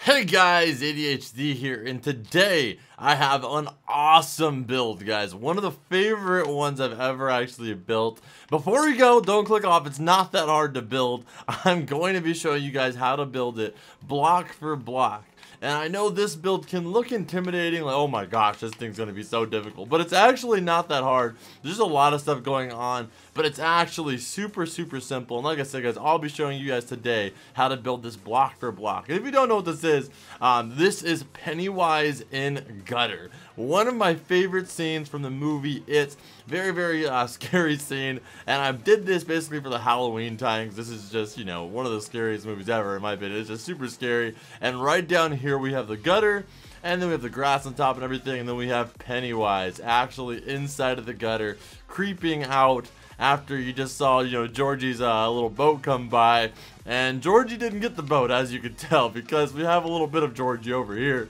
Hey guys, ADHD here, and today I have an awesome build, guys. One of the favorite ones I've ever actually built. Before we go, don't click off. It's not that hard to build. I'm going to be showing you guys how to build it block for block. And I know this build can look intimidating, like, oh my gosh, this thing's going to be so difficult. But it's actually not that hard. There's a lot of stuff going on, but it's actually super simple. And like I said, guys, I'll be showing you guys today how to build this block for block. And if you don't know what this is Pennywise in Gutter. One of my favorite scenes from the movie. It's very scary scene, and I did this basically for the Halloween times. This is just, you know, one of the scariest movies ever in my opinion. It's just super scary. And right down here we have the gutter, and then we have the grass on top and everything, and then we have Pennywise actually inside of the gutter, creeping out after you just saw, you know, Georgie's little boat come by. And Georgie didn't get the boat, as you could tell, because we have a little bit of Georgie over here.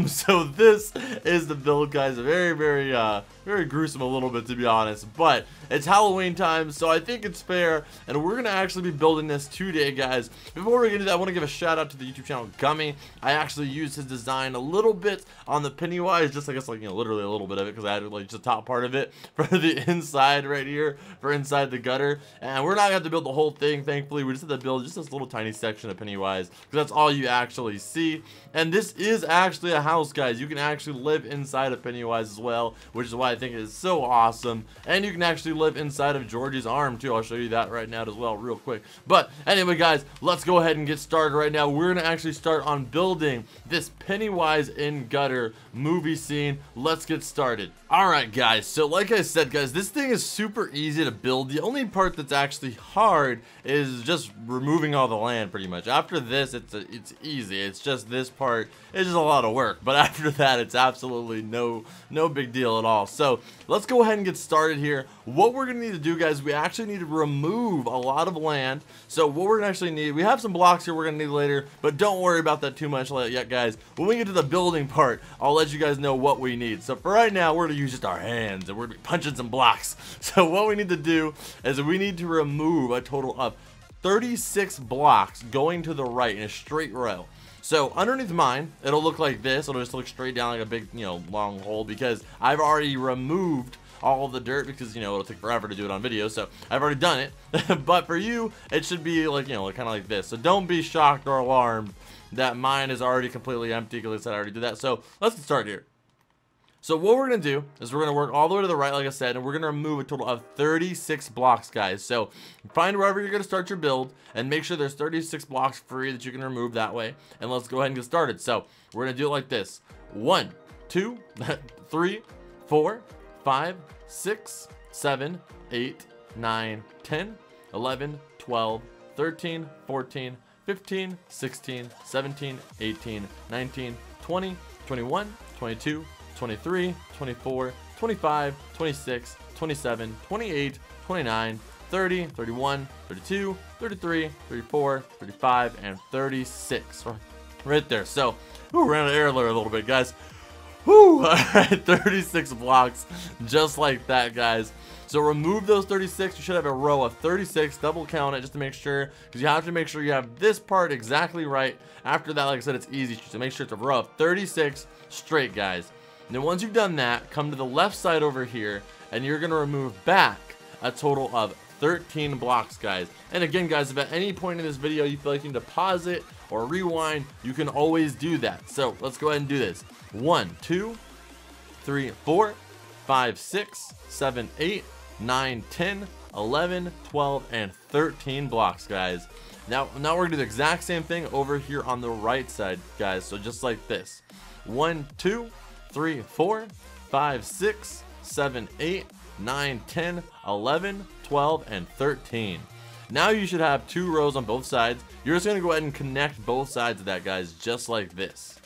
So this is the build, guys. Very gruesome a little bit, to be honest. But it's Halloween time, so I think it's fair. And we're going to actually be building this today, guys. Before we get into that, I want to give a shout out to the YouTube channel Gummy. I actually used his design a little bit on the Pennywise, just I guess, like, you know, literally a little bit of it, because I had like just the top part of it for the inside right here, for inside the gutter. And we're not going to have to build the whole thing, thankfully. We just have to build just this little tiny section of Pennywise, because that's all you actually see. And this is actually a house, guys. You can actually live inside of Pennywise as well, which is why I think it is so awesome. And you can actually live inside of Georgie's arm too. I'll show you that right now as well real quick. But anyway, guys, let's go ahead and get started right now. We're gonna actually start on building this Pennywise in Gutter movie scene. Let's get started. Alright, guys, so like I said, guys, this thing is super easy to build. The only part that's actually hard is just removing all the land, pretty much. After this, it's easy. It's just this part is just a lot of work, but after that, it's absolutely no big deal at all. So let's go ahead and get started here. What we're gonna need to do, guys, we actually need to remove a lot of land. So what we're gonna actually need, we have some blocks here we're gonna need later, but don't worry about that too much yet, guys. When we get to the building part, I'll let you guys know what we need. So for right now, we're gonna use just our hands, and we're gonna be punching some blocks. So what we need to do is we need to remove a total of 36 blocks going to the right in a straight row. So underneath mine, it'll look like this. It'll just look straight down like a big, you know, long hole, because I've already removed all of the dirt, because, you know, it'll take forever to do it on video, so I've already done it. But for you, it should be like, you know, kind of like this. So don't be shocked or alarmed that mine is already completely empty, because I said I already did that. So let's get started here. So what we're going to do is we're going to work all the way to the right, like I said, and we're going to remove a total of 36 blocks, guys. So find wherever you're going to start your build, and make sure there's 36 blocks free that you can remove that way. And let's go ahead and get started. So we're going to do it like this. 1, 2, 3, 4, 5, 6, 7, 8, 9, 10, 11, 12, 13, 14, 15, 16, 17, 18, 19, 20, 21, 22, 23, 24, 25, 26, 27, 28, 29, 30, 31, 32, 33, 34, 35, and 36. Right there. So, we're out of air there a little bit, guys. Whew! Alright, 36 blocks, just like that, guys. So remove those 36. You should have a row of 36. Double count it just to make sure, because you have to make sure you have this part exactly right. After that, like I said, it's easy. So make sure it's a row of 36 straight, guys. And then once you've done that, come to the left side over here, and you're going to remove back a total of 13 blocks, guys. And again, guys, if at any point in this video you feel like you need to pause it or rewind, you can always do that. So let's go ahead and do this. 1, 2, 3, 4, 5, 6, 7, 8, 9, 10, 11, 12, and 13 blocks, guys. Now we're going to do the exact same thing over here on the right side, guys. So just like this. 1, 2, 3, 4, 5, 6, 7, 8, 9, 10, 11, 12, and 13. Now you should have 2 rows on both sides. You're just going to go ahead and connect both sides of that, guys, just like this.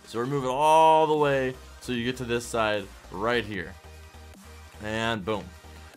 So remove it all the way so you get to this side right here. And boom.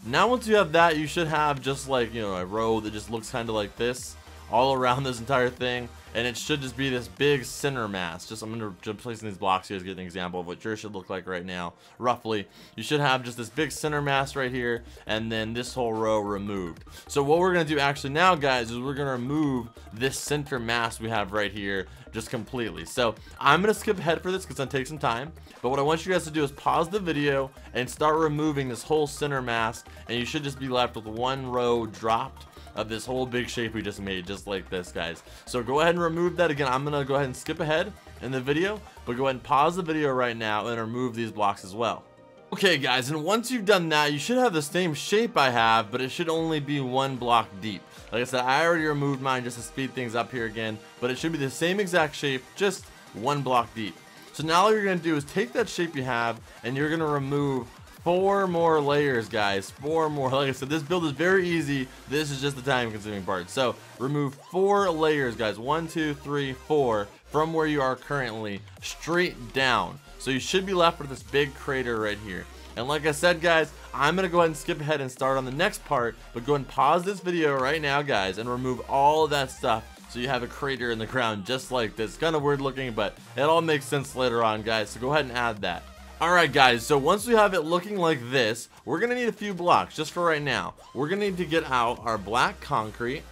Now once you have that, you should have just like, you know, a row that just looks kind of like this all around this entire thing. and it should just be this big center mass. I'm going to place in these blocks here to get an example of what yours should look like right now. Roughly, you should have just this big center mass right here, and then this whole row removed. So what we're going to do actually now, guys, is we're going to remove this center mass we have right here just completely. So I'm going to skip ahead for this because it's going to take some time. But what I want you guys to do is pause the video and start removing this whole center mass, and you should just be left with one row dropped of this whole big shape we just made, just like this, guys. So go ahead and remove that. Again, I'm gonna go ahead and skip ahead in the video, but go ahead and pause the video right now and remove these blocks as well. Okay, guys, and once you've done that, you should have the same shape I have, but it should only be one block deep. Like I said, I already removed mine just to speed things up here again, but it should be the same exact shape, just one block deep. So now all you're gonna do is take that shape you have, and you're gonna remove 4 more layers, guys. 4 more. Like I said, this build is very easy. This is just the time consuming part. So remove 4 layers, guys. 1, 2, 3, 4 from where you are currently, straight down. So you should be left with this big crater right here. And like I said, guys, I'm gonna go ahead and skip ahead and start on the next part, but go ahead and pause this video right now, guys, and remove all of that stuff so you have a crater in the ground just like this. Kind of weird looking, but it all makes sense later on, guys. So go ahead and add that. Alright, guys, so once we have it looking like this, we're going to need a few blocks just for right now. We're going to need to get out our black concrete,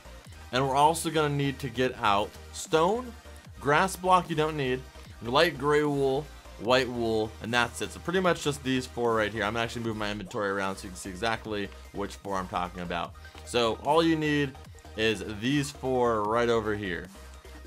and we're also going to need to get out stone, grass block you don't need, light gray wool, white wool, and that's it. So pretty much just these 4 right here. I'm going to actually move my inventory around so you can see exactly which 4 I'm talking about. So all you need is these 4 right over here.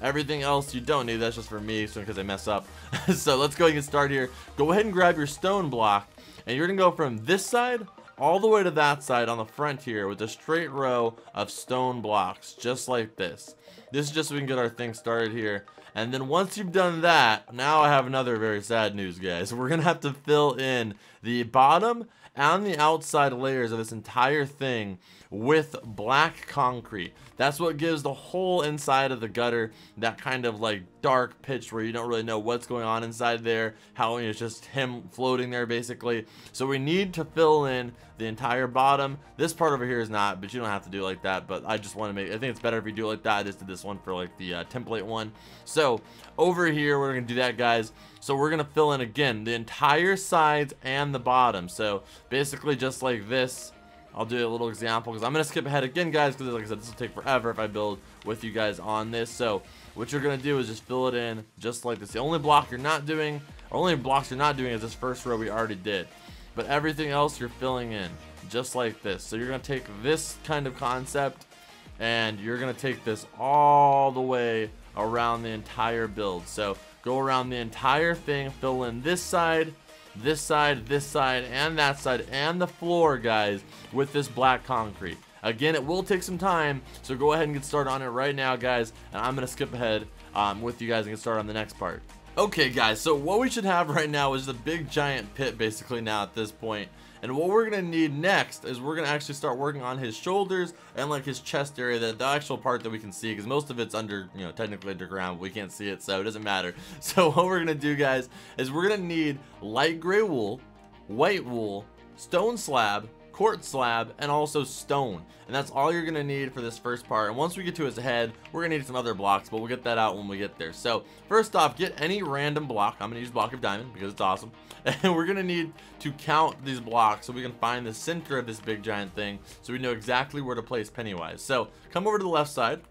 Everything else you don't need, that's just for me, so because I mess up. So let's go ahead and get started here. Go ahead and grab your stone block, and you're gonna go from this side all the way to that side on the front here with a straight row of stone blocks, just like this. This is just so we can get our thing started here. And then once you've done that, now I have another very sad news, guys. We're gonna have to fill in the bottom and the outside layers of this entire thing with black concrete. That's what gives the whole inside of the gutter that kind of like dark pitch where you don't really know what's going on inside there, how it's just him floating there basically. So we need to fill in the entire bottom. This part over here is not, but you don't have to do it like that, but I just want to make, I think it's better if you do it like that. I just did this one for like the template one. So over here we're gonna do that, guys. So we're gonna fill in again the entire sides and the bottom. So basically just like this. I'll do a little example because I'm going to skip ahead again, guys, because like I said, this will take forever if I build with you guys on this. So what you're going to do is just fill it in just like this. The only block you're not doing, or only blocks you're not doing is this first row we already did. But everything else you're filling in just like this. So you're going to take this kind of concept and you're going to take this all the way around the entire build. So go around the entire thing, fill in this side, this side, this side, and that side, and the floor, guys, with this black concrete. Again, it will take some time, so go ahead and get started on it right now, guys, and I'm going to skip ahead with you guys and get started on the next part. Okay, guys, so what we should have right now is the big giant pit basically now at this point. And what we're going to need next is we're going to actually start working on his shoulders and like his chest area, the actual part that we can see, because most of it's under, you know, technically underground. We can't see it, so it doesn't matter. So what we're going to do, guys, is we're going to need light gray wool, white wool, stone slab, quartz slab, and also stone. And that's all you're going to need for this first part. And once we get to his head, we're going to need some other blocks, but we'll get that out when we get there. So first off, get any random block. I'm going to use block of diamond because it's awesome. And we're going to need to count these blocks so we can find the center of this big giant thing so we know exactly where to place Pennywise. So come over to the left side.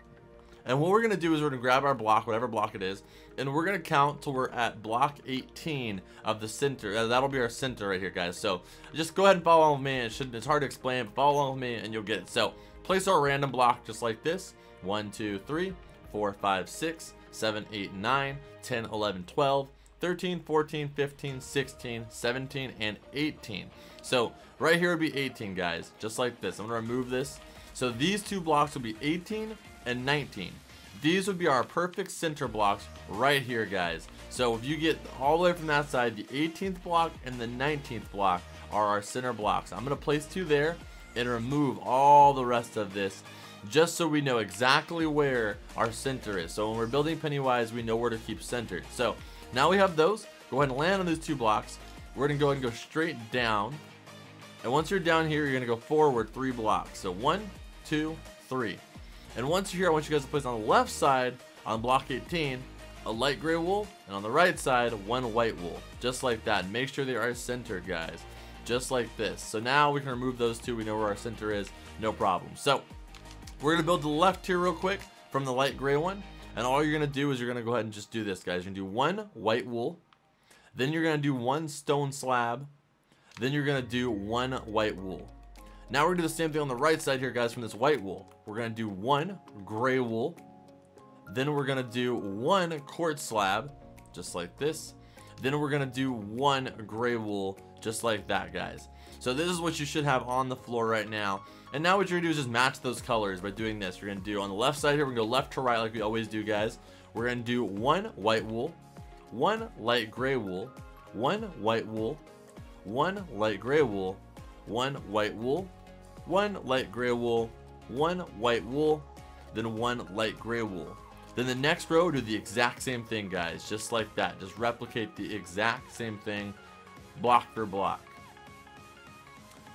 And what we're going to do is we're going to grab our block, whatever block it is, and we're going to count till we're at block 18 of the center. That'll be our center right here, guys. So just go ahead and follow along with me. It's hard to explain, but follow along with me and you'll get it. So place our random block just like this. 1, 2, 3, 4, 5, 6, 7, 8, 9, 10, 11, 12, 13, 14, 15, 16, 17, and 18. So right here would be 18, guys, just like this. I'm going to remove this. So these two blocks will be 18 and 19. These would be our perfect center blocks right here, guys. So if you get all the way from that side, the 18th block and the 19th block are our center blocks. I'm going to place 2 there and remove all the rest of this just so we know exactly where our center is. So when we're building Pennywise, we know where to keep centered. So now we have those. Go ahead and land on those 2 blocks. We're going to go ahead and go straight down. And once you're down here, you're going to go forward 3 blocks. So 1, 2, 3. And once you're here, I want you guys to place on the left side On block 18, a light gray wool, and on the right side, one white wool, just like that. Make sure they are centered, guys, just like this. So now we can remove those two. We know where our center is, no problem. So we're gonna build the left here real quick from the light gray one, and all you're gonna do is you're gonna go ahead and just do this, guys. You're gonna do one white wool, then you're gonna do one stone slab, then you're gonna do one white wool. Now we're gonna do the same thing on the right side here, guys, from this white wool. We're gonna do one gray wool, then we're gonna do one quartz slab, just like this. Then we're gonna do one gray wool, just like that, guys. So this is what you should have on the floor right now. And now what you're gonna do is just match those colors by doing this. We're gonna do on the left side here, we're gonna go left to right like we always do, guys. We're gonna do one white wool, one light gray wool, one white wool, one light gray wool, one white wool, one light gray wool, one white wool, then one light gray wool. Then the next row, do the exact same thing, guys, just like that. Just replicate the exact same thing, block for block.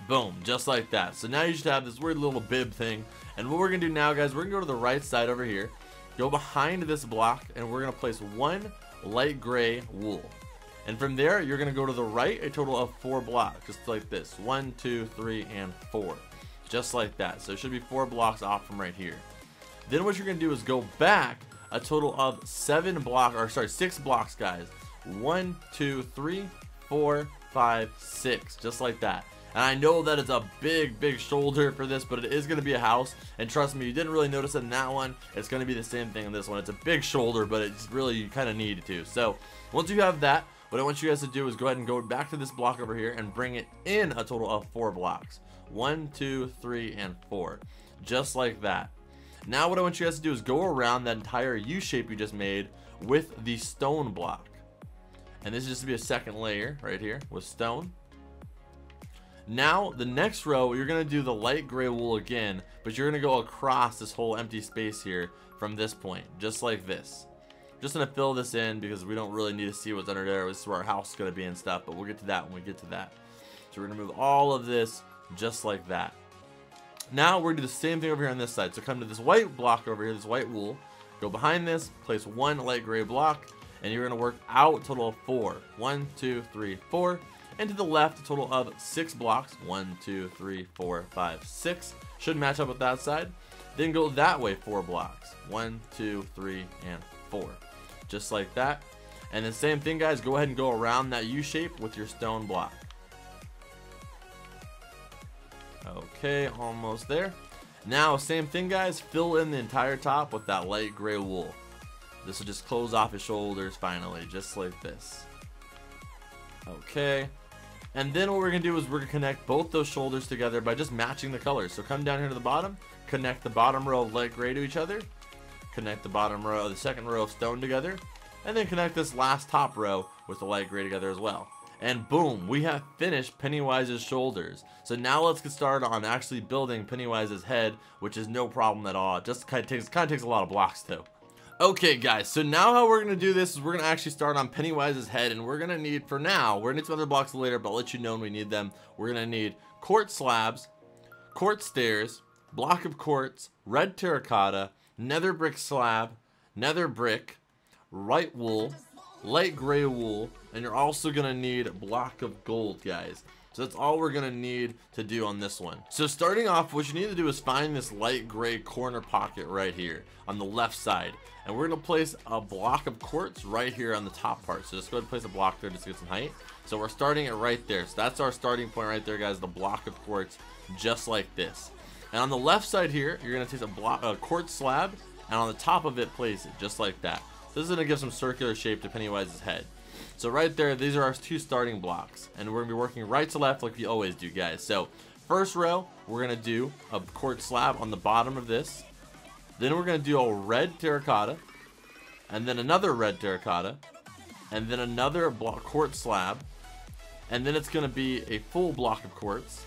Boom, just like that. So now you should have this weird little bib thing. And what we're gonna do now, guys, we're gonna go to the right side over here, go behind this block, and we're gonna place one light gray wool. And from there, you're gonna go to the right a total of 4 blocks, just like this. 1, 2, 3, and 4. Just like that. So it should be 4 blocks off from right here. Then what you're gonna do is go back a total of 6 blocks, guys. 1, 2, 3, 4, 5, 6, just like that. And I know that it's a big shoulder for this, but it is gonna be a house. And trust me, you didn't really notice it in that one. It's gonna be the same thing in this one. It's a big shoulder, but it's really, you kind of need it to. So once you have that, what I want you guys to do is go ahead and go back to this block over here and bring it in a total of 4 blocks. 1, 2, 3, and 4, just like that. Now what I want you guys to do is go around that entire U shape you just made with the stone block. And this is just to be a second layer right here with stone. Now the next row, you're going to do the light gray wool again, but you're going to go across this whole empty space here from this point, just like this. Just going to fill this in because we don't really need to see what's under there. This is where our house is going to be and stuff, but we'll get to that when we get to that. So we're going to move all of this just like that. Now we're going to do the same thing over here on this side. So come to this white block over here, this white wool, go behind this, place one light gray block, and you're going to work out a total of 4. 1, 2, 3, 4. And to the left, a total of 6 blocks. 1, 2, 3, 4, 5, 6. Should match up with that side. Then go that way 4 blocks. 1, 2, 3, and 4. Just like that. And the same thing, guys, go ahead and go around that U shape with your stone block. Okay, almost there. Now, same thing, guys, fill in the entire top with that light gray wool. This will just close off his shoulders finally, just like this. Okay. And then what we're going to do is we're going to connect both those shoulders together by just matching the colors. So come down here to the bottom, connect the bottom row of light gray to each other, connect the bottom row of the second row of stone together, and then connect this last top row with the light gray together as well. And boom, we have finished Pennywise's shoulders. So now let's get started on actually building Pennywise's head, which is no problem at all. It just kind of takes a lot of blocks though. Okay guys, so now how we're going to do this is we're going to actually start on Pennywise's head, and we're going to need, for now, we're going to need some other blocks later, but I'll let you know when we need them. We're going to need quartz slabs, quartz stairs, block of quartz, red terracotta, nether brick slab, nether brick, white wool, light gray wool, and you're also going to need a block of gold, guys. So that's all we're going to need to do on this one. So starting off, what you need to do is find this light gray corner pocket right here on the left side. And we're going to place a block of quartz right here on the top part. So just go ahead and place a block there just to get some height. So we're starting it right there. So that's our starting point right there, guys, the block of quartz, just like this. And on the left side here, you're going to take a quartz slab, and on the top of it, place it just like that. This is going to give some circular shape to Pennywise's head. So right there, these are our 2 starting blocks, and we're going to be working right to left like we always do, guys. So first row, we're going to do a quartz slab on the bottom of this. Then we're going to do a red terracotta, and then another red terracotta, and then another quartz slab, and then it's going to be a full block of quartz,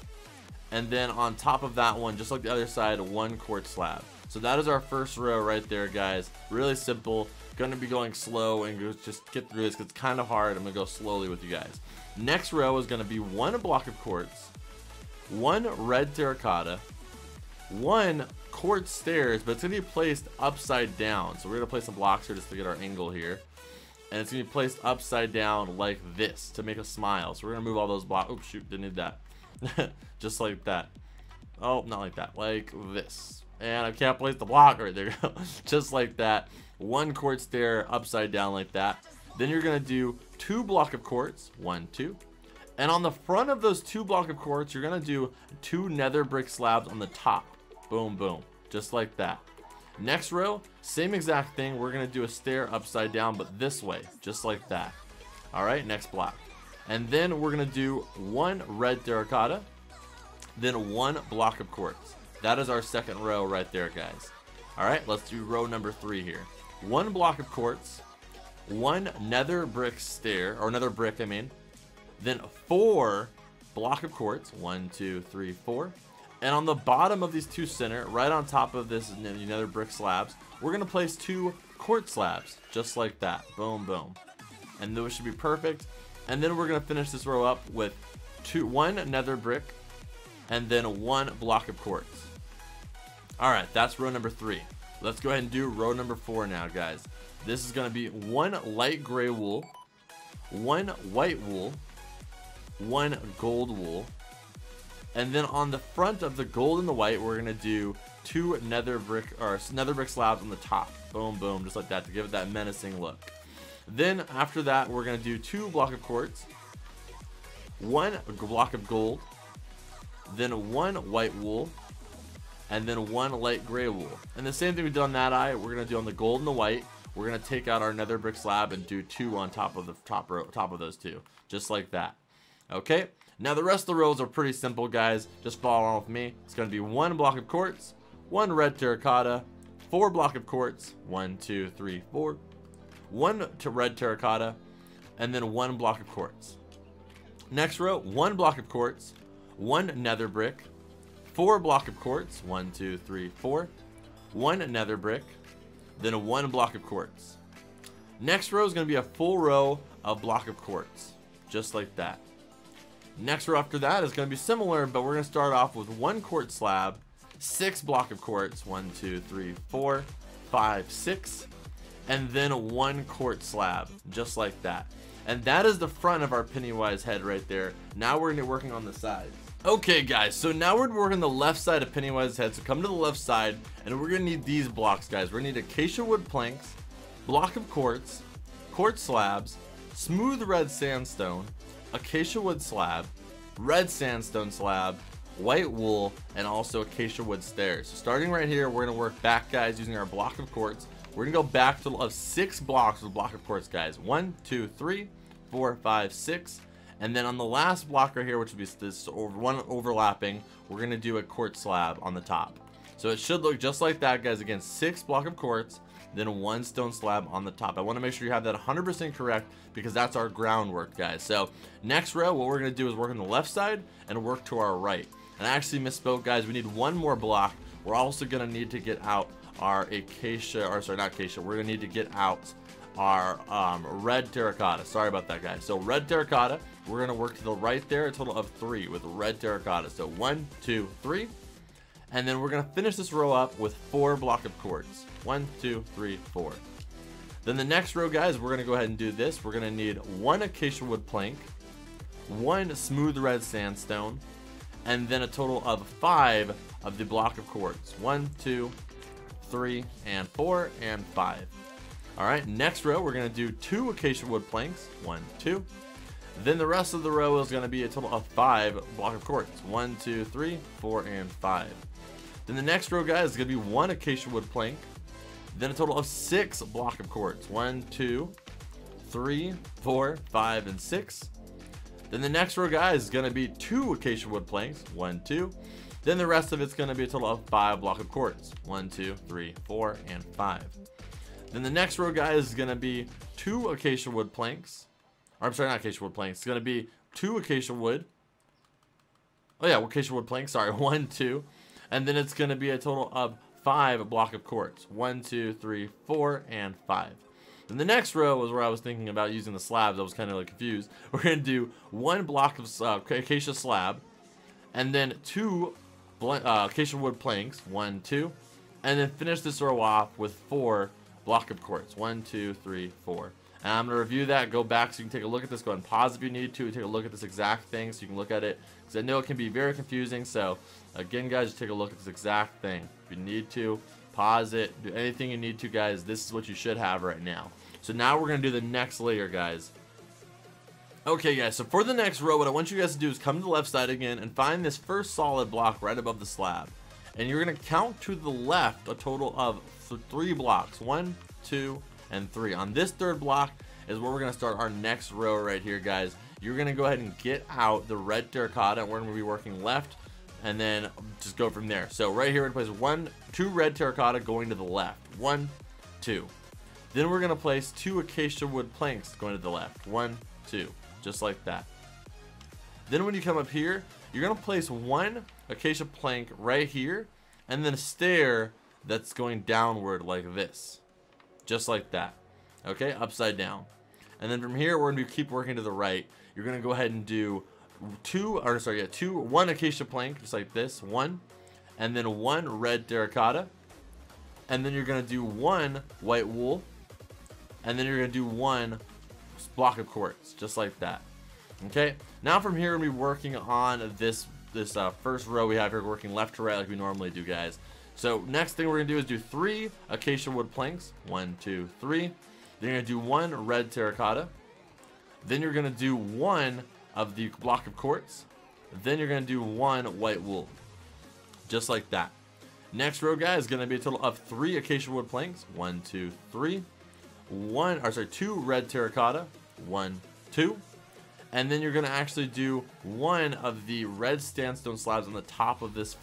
and then on top of that one, just like the other side, 1 quartz slab. So that is our first row right there, guys. Really simple. Going to be going slow and just get through this because it's kind of hard. I'm going to go slowly with you guys. Next row is going to be 1 block of quartz, 1 red terracotta, 1 quartz stairs, but it's going to be placed upside down. So we're going to place some blocks here just to get our angle here. And it's going to be placed upside down like this to make a smile. So we're going to move all those blocks. Oops, shoot, didn't need that. Just like that. Oh, not like that. Like this. And I can't place the block right there. Just like that. One quartz stair upside down like that. Then you're going to do 2 block of quartz. 1, 2. And on the front of those 2 block of quartz, you're going to do 2 nether brick slabs on the top. Boom, boom. Just like that. Next row, same exact thing. We're going to do a stair upside down, but this way. Just like that. Alright, next block. And then we're going to do 1 red terracotta. Then 1 block of quartz. That is our second row right there, guys. Alright, let's do row number 3 here. 1 block of quartz. 1 nether brick stair, or nether brick, I mean. Then 4 block of quartz. 1, 2, 3, 4. And on the bottom of these 2 center, right on top of this nether brick slabs, we're going to place 2 quartz slabs. Just like that. Boom, boom. And those should be perfect. And then we're going to finish this row up with 1 nether brick. And then 1 block of quartz. Alright, that's row number 3. Let's go ahead and do row number 4 now, guys. This is going to be 1 light gray wool, 1 white wool, 1 gold wool, and then on the front of the gold and the white, we're going to do 2 nether brick slabs on the top. Boom, boom, just like that to give it that menacing look. Then after that, we're going to do 2 block of quartz, 1 block of gold, then 1 white wool, and then 1 light gray wool. And the same thing we did on that eye, we're going to do on the gold and the white. We're going to take out our nether brick slab and do 2 on top of the top of those 2. Just like that. Okay? Now the rest of the rows are pretty simple, guys. Just follow along with me. It's going to be 1 block of quartz, 1 red terracotta, 4 block of quartz, 1, 2, 3, 4, 1 red terracotta, and then 1 block of quartz. Next row, 1 block of quartz, 1 nether brick, 4 block of quartz, 1, 2, 3, 4, 1 nether brick, then 1 block of quartz. Next row is going to be a full row of block of quartz, just like that. Next row after that is going to be similar, but we're going to start off with 1 quartz slab, 6 block of quartz, 1, 2, 3, 4, 5, 6, and then 1 quartz slab, just like that. And that is the front of our Pennywise head right there. Now we're going to be working on the sides. Okay, guys, so now we're working the left side of Pennywise's head. So come to the left side, and we're going to need these blocks, guys. We're going to need acacia wood planks, block of quartz, quartz slabs, smooth red sandstone, acacia wood slab, red sandstone slab, white wool, and also acacia wood stairs. So starting right here, we're going to work back, guys, using our block of quartz. We're going to go back to 6 blocks with block of quartz, guys. 1, 2, 3, 4, 5, 6. And then on the last block right here, which would be this one overlapping, we're going to do a quartz slab on the top. So it should look just like that, guys. Again, 6 block of quartz, then 1 stone slab on the top. I want to make sure you have that 100% correct because that's our groundwork, guys. So next row, what we're going to do is work on the left side and work to our right. And I actually misspoke, guys. We need 1 more block. We're also going to need to get out our acacia, or sorry, not acacia. We're going to need to get out our red terracotta. Sorry about that, guys. So red terracotta, we're going to work to the right there, a total of 3 with red terracotta. So 1, 2, 3. And then we're going to finish this row up with 4 block of quartz. 1, 2, 3, 4. Then the next row, guys, we're going to go ahead and do this. We're going to need 1 acacia wood plank, 1 smooth red sandstone, and then a total of 5 of the block of quartz. 1, 2, 3, and 4, and 5. Alright, next row, we're going to do 2 acacia wood planks. 1, 2. Then the rest of the row is going to be a total of 5 block of quartz. 1, 2, 3, 4, and 5. Then the next row, guys, is going to be 1 acacia wood plank. Then a total of 6 block of quartz. 1, 2, 3, 4, 5, and 6. Then the next row, guys, is going to be 2 acacia wood planks. 1, 2. Then the rest of it's going to be a total of 5 block of quartz. 1, 2, 3, 4, and 5. Then the next row, guys, is going to be 2 acacia wood planks. Or, I'm sorry, not acacia wood planks. It's going to be 2 acacia wood. Oh, yeah, acacia wood planks. Sorry, 1, 2. And then it's going to be a total of 5 block of quartz. 1, 2, 3, 4, and 5. Then the next row was where I was thinking about using the slabs. I was kind of like confused. We're going to do 1 block of acacia slab. And then 2 acacia wood planks. 1, 2. And then finish this row off with 4 block of quartz. 1, 2, 3, 4. And I'm going to review that, go back so you can take a look at this, go ahead and pause if you need to, take a look at this exact thing so you can look at it, because I know it can be very confusing. So again, guys, just take a look at this exact thing. If you need to, pause it, do anything you need to, guys. This is what you should have right now. So now we're going to do the next layer, guys. Okay, guys, so for the next row, what I want you guys to do is come to the left side again and find this first solid block right above the slab. And you're going to count to the left a total of 3 blocks. 1, 2, and 3. On this third block is where we're going to start our next row right here, guys. You're going to go ahead and get out the red terracotta, and we're going to be working left, and then just go from there. So right here, we're going to place 2 red terracotta going to the left. 1, 2. Then we're going to place 2 acacia wood planks going to the left. 1, 2. Just like that. Then when you come up here, you're going to place 1 acacia plank right here, and then a stair that's going downward like this. Just like that. Okay, upside down. And then from here, we're going to keep working to the right. You're going to go ahead and do 1 acacia plank, just like this. 1, and then 1 red terracotta. And then you're going to do 1 white wool. And then you're going to do 1 block of quartz, just like that. Okay, now from here, we're going to be working on this first row we have here, working left to right like we normally do, guys. So next thing we're going to do is do 3 acacia wood planks. 1, 2, 3. Then you're going to do 1 red terracotta. Then you're going to do 1 of the block of quartz. Then you're going to do 1 white wool. Just like that. Next row, guys, is going to be a total of 3 acacia wood planks. 1, 2, 3. 2 red terracotta. 1, 2. And then you're going to actually do 1 of the red sandstone slabs on the top of this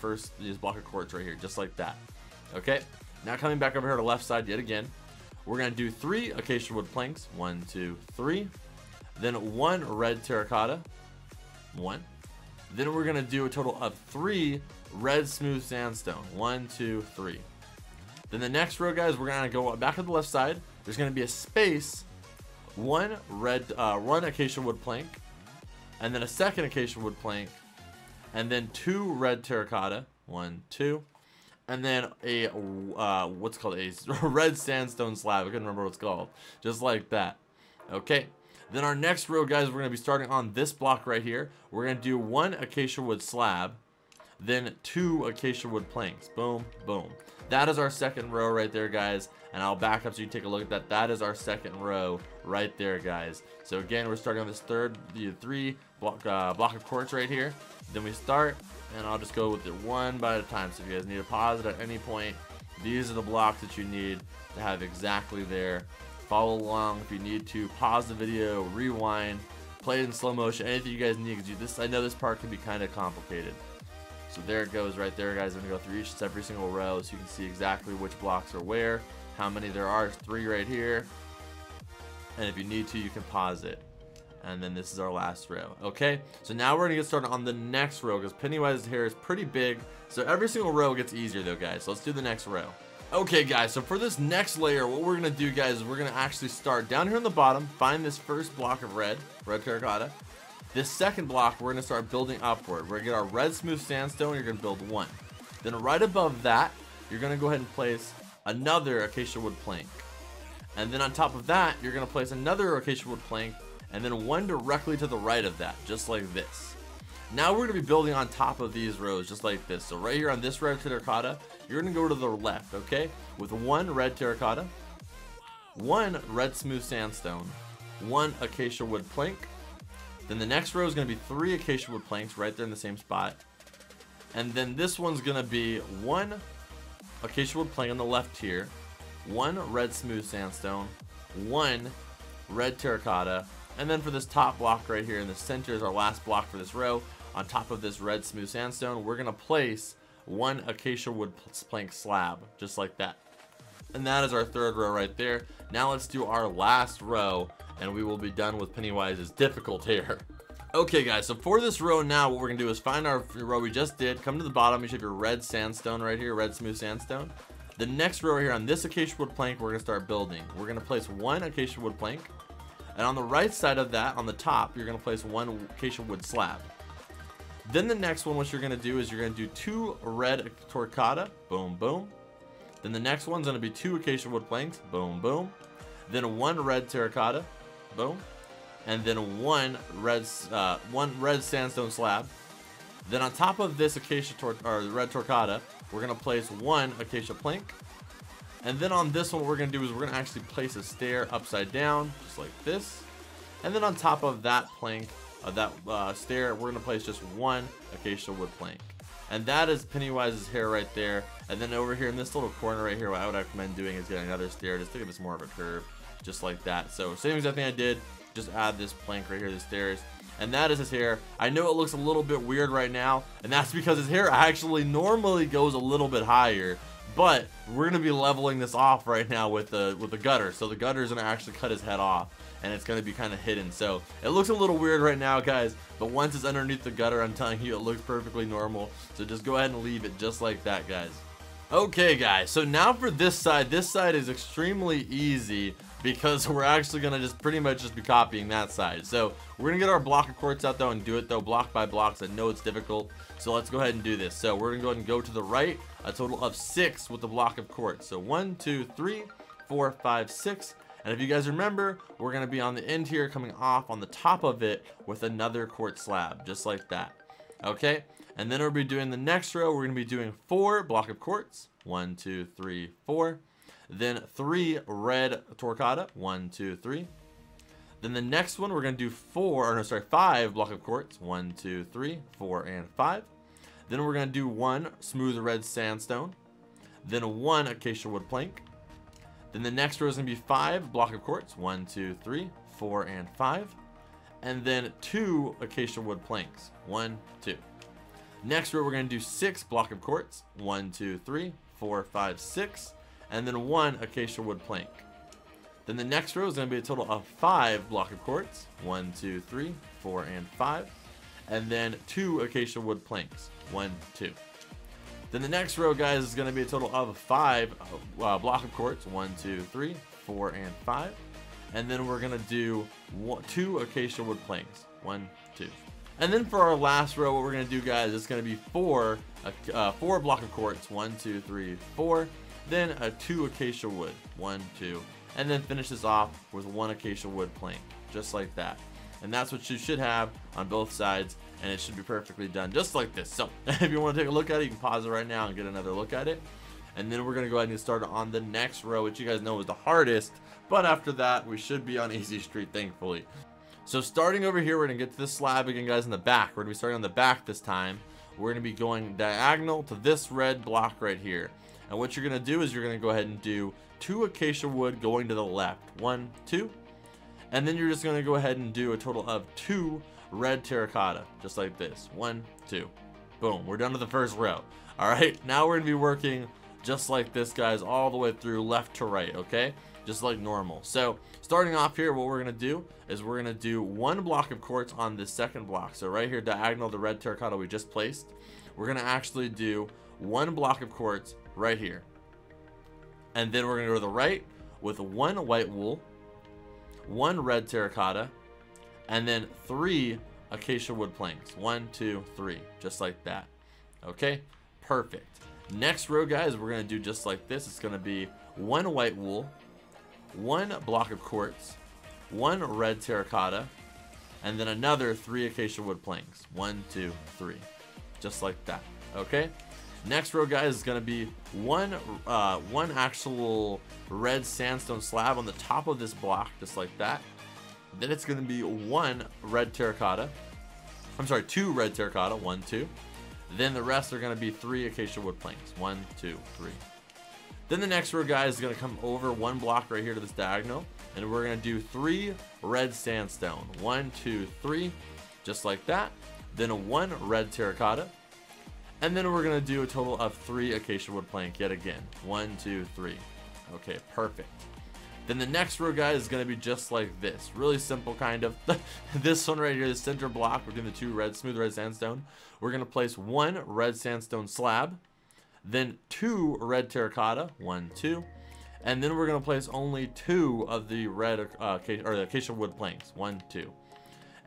block of quartz right here, just like that. Okay, now coming back over here to the left side yet again, we're going to do 3 acacia wood planks. 1, 2, 3. Then 1 red terracotta. 1. Then we're going to do a total of 3 red smooth sandstone. 1, 2, 3. Then the next row, guys, we're going to go back to the left side. There's going to be a space. 1 acacia wood plank, and then a second acacia wood plank, and then 2 red terracotta. 1, 2, and then a what's called a red sandstone slab. I couldn't remember what it's called. Just like that. Okay. Then our next row, guys, we're gonna be starting on this block right here. We're gonna do 1 acacia wood slab, then 2 acacia wood planks. Boom, boom. That is our second row right there, guys. And I'll back up so you can take a look at that. That is our second row right there, guys. So again, we're starting on this 3 block of quartz right here. Then we start, and I'll just go with it one by a time. So if you guys need to pause it at any point, these are the blocks that you need to have exactly there. Follow along if you need to. Pause the video, rewind, play it in slow motion, anything you guys need. Because I know this part can be kind of complicated. So there it goes right there, guys. I'm going to go through every single row so you can see exactly which blocks are where, how many there are. 3 right here. And if you need to, you can pause it. And then this is our last row. Okay, so now we're going to get started on the next row because Pennywise's hair is pretty big. So every single row gets easier though, guys. So let's do the next row. Okay, guys, so for this next layer, what we're going to do, guys, is we're going to actually start down here on the bottom, find this first block of red terracotta. This second block, we're going to start building upward. We're going to get our red smooth sandstone, you're going to build 1. Then right above that, you're going to go ahead and place another acacia wood plank. And then on top of that, you're going to place another acacia wood plank, and then 1 directly to the right of that, just like this. Now we're going to be building on top of these rows, just like this. So right here on this red terracotta, you're going to go to the left, okay? With 1 red terracotta, 1 red smooth sandstone, 1 acacia wood plank. Then the next row is going to be 3 acacia wood planks right there in the same spot. And then this one's going to be 1 acacia wood plank on the left here, 1 red smooth sandstone, 1 red terracotta, and then for this top block right here in the center is our last block for this row. On top of this red smooth sandstone, we're going to place 1 acacia wood plank slab, just like that. And that is our third row right there. Now let's do our last row, and we will be done with Pennywise's difficult hair. Okay, guys, so for this row now, what we're going to do is find our row we just did. Come to the bottom, you should have your red sandstone right here, red smooth sandstone. The next row right here on this acacia wood plank, we're going to start building. We're going to place 1 acacia wood plank. And on the right side of that, on the top, you're going to place 1 acacia wood slab. Then the next one, what you're going to do is you're going to do 2 red terracotta, boom, boom. Then the next one's going to be 2 acacia wood planks. Boom, boom. Then 1 red terracotta. Boom. And then one red sandstone slab. Then on top of this red terracotta, we're going to place 1 acacia plank. And then on this one, what we're going to do is we're going to actually place a stair upside down, just like this. And then on top of that plank, stair, we're going to place just 1 acacia wood plank. And that is Pennywise's hair right there. And then over here in this little corner right here, what I would recommend doing is getting another stair just to give us more of a curve, just like that. So same exact thing I did, just add this plank right here, the stairs. And that is his hair. I know it looks a little bit weird right now, and that's because his hair actually normally goes a little bit higher. But we're gonna be leveling this off right now with the gutter. So the gutter is gonna actually cut his head off, and it's gonna be kind of hidden. So it looks a little weird right now, guys. But once it's underneath the gutter, I'm telling you, it looks perfectly normal. So just go ahead and leave it just like that, guys. Okay, guys. So now for this side is extremely easy because we're actually gonna just pretty much just be copying that side. So we're gonna get our block of quartz out though and do it though block by block. So I know it's difficult. So let's go ahead and do this. So we're gonna go ahead and go to the right, a total of 6 with the block of quartz. So 1, 2, 3, 4, 5, 6. And if you guys remember, we're gonna be on the end here, coming off on the top of it with another quartz slab, just like that. Okay, and then we'll be doing the next row. We're gonna be doing 4 block of quartz. 1, 2, 3, 4. Then 3 red terracotta. 1, 2, 3. Then the next one we're gonna do 5 block of quartz. 1, 2, 3, 4, and 5. Then we're gonna do 1 smooth red sandstone. Then 1 acacia wood plank. Then the next row is gonna be 5 block of quartz. 1, 2, 3, 4, and 5. And then 2 acacia wood planks. 1, 2. Next row we're gonna do 6 block of quartz. 1, 2, 3, 4, 5, 6. And then 1 acacia wood plank. Then the next row is going to be a total of 5 block of quartz. 1, 2, 3, 4, and 5. And then 2 acacia wood planks. 1, 2. Then the next row, guys, is going to be a total of 5 block of quartz. 1, 2, 3, 4, and 5. And then we're going to do 2 acacia wood planks. 1, 2. And then for our last row, what we're going to do, guys, is going to be 4 block of quartz. 1, 2, 3, 4. Then a 2 acacia wood. 1, 2. And then finish this off with 1 acacia wood plank, just like that. And that's what you should have on both sides, and it should be perfectly done, just like this. So if you want to take a look at it, you can pause it right now and get another look at it. And then we're going to go ahead and get started on the next row, which you guys know is the hardest. But after that, we should be on easy street, thankfully. So starting over here, we're going to get to this slab again, guys, in the back. We're going to be starting on the back this time. We're going to be going diagonal to this red block right here. And what you're going to do is you're going to go ahead and do 2 acacia wood going to the left. 1, 2. And then you're just going to go ahead and do a total of 2 red terracotta, just like this. 1, 2. Boom. We're done to the first row. All right. Now we're going to be working just like this, guys, all the way through left to right, okay? Just like normal. So starting off here, what we're going to do is we're going to do 1 block of quartz on this second block. So right here, diagonal, the red terracotta we just placed. We're going to actually do 1 block of quartz right here. And then we're going to go to the right with 1 white wool, 1 red terracotta, and then 3 acacia wood planks. 1, 2, 3, just like that. Okay, perfect. Next row, guys, we're going to do just like this. It's going to be 1 white wool, 1 block of quartz, 1 red terracotta, and then another 3 acacia wood planks. 1, 2, 3, just like that. Okay. Next row, guys, is going to be one actual red sandstone slab on the top of this block, just like that. Then it's going to be 1 red terracotta. I'm sorry, 2 red terracotta. 1, 2. Then the rest are going to be 3 acacia wood planks. 1, 2, 3. Then the next row, guys, is going to come over 1 block right here to this diagonal. And we're going to do 3 red sandstone. 1, 2, 3. Just like that. Then 1 red terracotta. And then we're going to do a total of 3 acacia wood plank yet again. 1, 2, 3. Okay, perfect. Then the next row, guys, is going to be just like this. Really simple, kind of. This one right here, the center block between the 2 smooth red sandstone. We're going to place 1 red sandstone slab. Then 2 red terracotta. 1, 2. And then we're going to place only 2 of the red the acacia wood planks. 1, 2.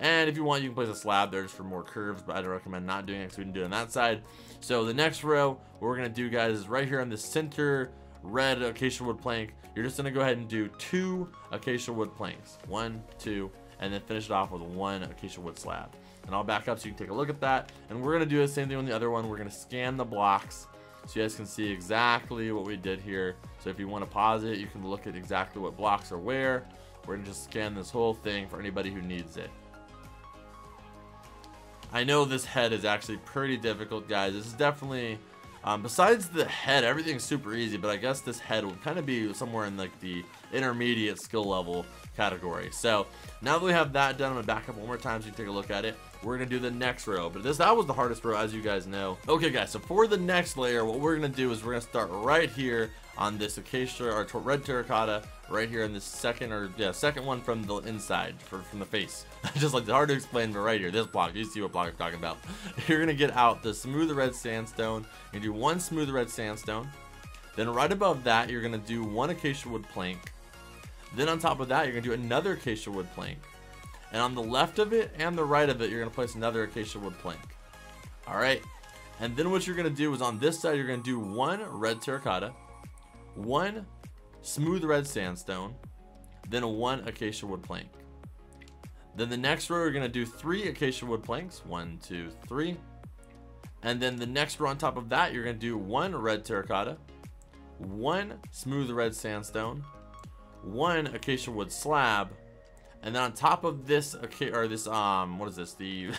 And if you want, you can place a slab there just for more curves, but I'd recommend not doing it because we can do it on that side. So the next row, what we're going to do, guys, is right here on the center red acacia wood plank, you're just gonna go ahead and do 2 acacia wood planks, 1, 2, and then finish it off with 1 acacia wood slab. And I'll back up so you can take a look at that. And we're gonna do the same thing on the other one. We're gonna scan the blocks so you guys can see exactly what we did here. So if you want to pause it, you can look at exactly what blocks are where. We're gonna just scan this whole thing for anybody who needs it. I know this head is actually pretty difficult, guys. This is definitely, besides the head, everything's super easy, but I guess this head will kind of be somewhere in like the intermediate skill level category. So now that we have that done, I'm gonna back up one more time so you can take a look at it. We're gonna do the next row, but that was the hardest row, as you guys know. Okay guys, so for the next layer, what we're gonna do is we're gonna start right here on this acacia or red terracotta, right here in this second one from the inside, from the face. Just like, hard to explain, but right here, this block, you see what block I'm talking about. You're gonna get out the smooth red sandstone. You're gonna do 1 smooth red sandstone. Then right above that, you're gonna do 1 acacia wood plank. Then on top of that, you're gonna do another acacia wood plank. And on the left of it and the right of it, you're gonna place another acacia wood plank. Alright, and then what you're gonna do is on this side, you're gonna do 1 red terracotta, 1 smooth red sandstone, then a 1 acacia wood plank. Then the next row, you're gonna do 3 acacia wood planks, 1, 2, 3. And then the next row on top of that, you're gonna do 1 red terracotta, 1 smooth red sandstone, 1 acacia wood slab, and then on top of this, what is this? The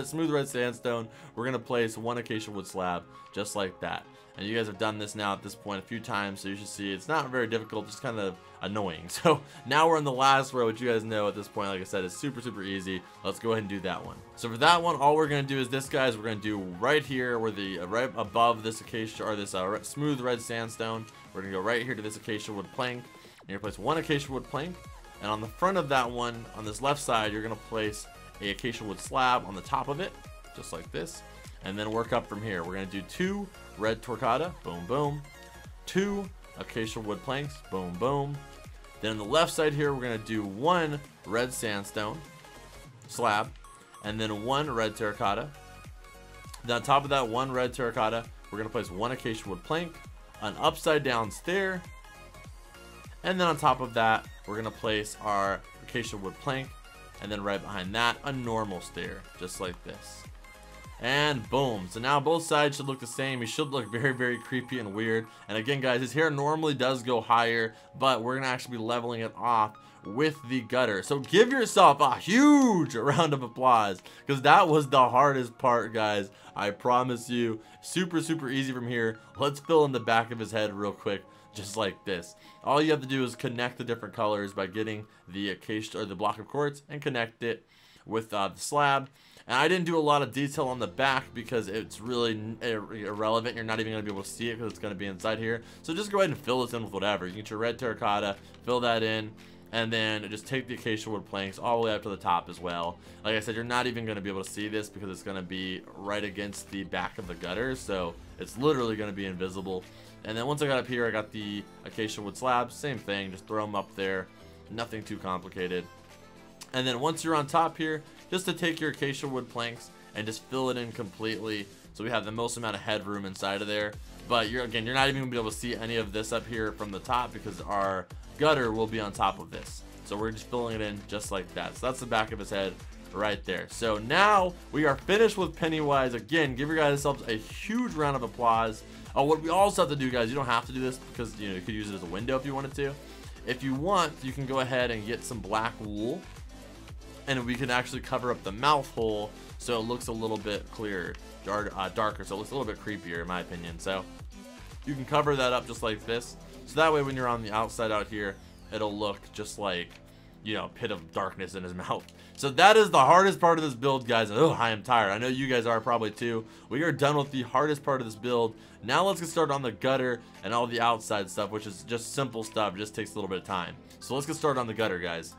smooth red sandstone, we're gonna place 1 acacia wood slab, just like that. And you guys have done this now at this point a few times, so you should see it's not very difficult, just kind of annoying. So now we're in the last row, which you guys know at this point, like I said, is super easy. Let's go ahead and do that one. So for that one, all we're gonna do is this, guys. We're gonna do right here where the right above this acacia or this smooth red sandstone. We're gonna go right here to this acacia wood plank. And you're gonna place 1 acacia wood plank. And on the front of that one, on this left side, you're gonna place a acacia wood slab on the top of it, just like this. And then work up from here. We're gonna do 2 red terracotta, boom, boom. 2 acacia wood planks, boom, boom. Then on the left side here, we're gonna do 1 red sandstone slab, and then 1 red terracotta. Then on top of that 1 red terracotta, we're gonna place 1 acacia wood plank, an upside down stair, and then on top of that, we're gonna place our acacia wood plank, and then right behind that, a normal stair, just like this. And boom. So now both sides should look the same. He should look very creepy and weird. And again, guys, his hair normally does go higher, but we're gonna actually be leveling it off with the gutter. So give yourself a huge round of applause, because that was the hardest part, guys. I promise you. Super easy from here. Let's fill in the back of his head real quick, just like this. All you have to do is connect the different colors by getting the acacia or the block of quartz and connect it with the slab. And I didn't do a lot of detail on the back because it's really irrelevant. You're not even going to be able to see it because it's going to be inside here. So just go ahead and fill this in with whatever. You get your red terracotta, fill that in, and then just take the acacia wood planks all the way up to the top as well. Like I said, you're not even going to be able to see this because it's going to be right against the back of the gutter. So it's literally going to be invisible. And then once I got up here, I got the acacia wood slabs. Same thing, just throw them up there. Nothing too complicated. And then once you're on top here, just to take your acacia wood planks and just fill it in completely, so we have the most amount of headroom inside of there. But you're not even gonna be able to see any of this up here from the top because our gutter will be on top of this. So we're just filling it in just like that. So that's the back of his head right there. So now we are finished with Pennywise. Again, give your guys yourselves a huge round of applause. What we also have to do, guys, you don't have to do this because you could use it as a window if you wanted to. If you want, you can go ahead and get some black wool, and we can actually cover up the mouth hole so it looks a little bit clearer, darker, so it looks a little bit creepier in my opinion. So you can cover that up just like this, so that way when you're on the outside out here, it'll look just like, pit of darkness in his mouth. So that is the hardest part of this build, guys. Oh, I am tired. I know you guys are probably too. We are done with the hardest part of this build. Now let's get started on the gutter and all the outside stuff, which is just simple stuff. It just takes a little bit of time. So let's get started on the gutter, guys.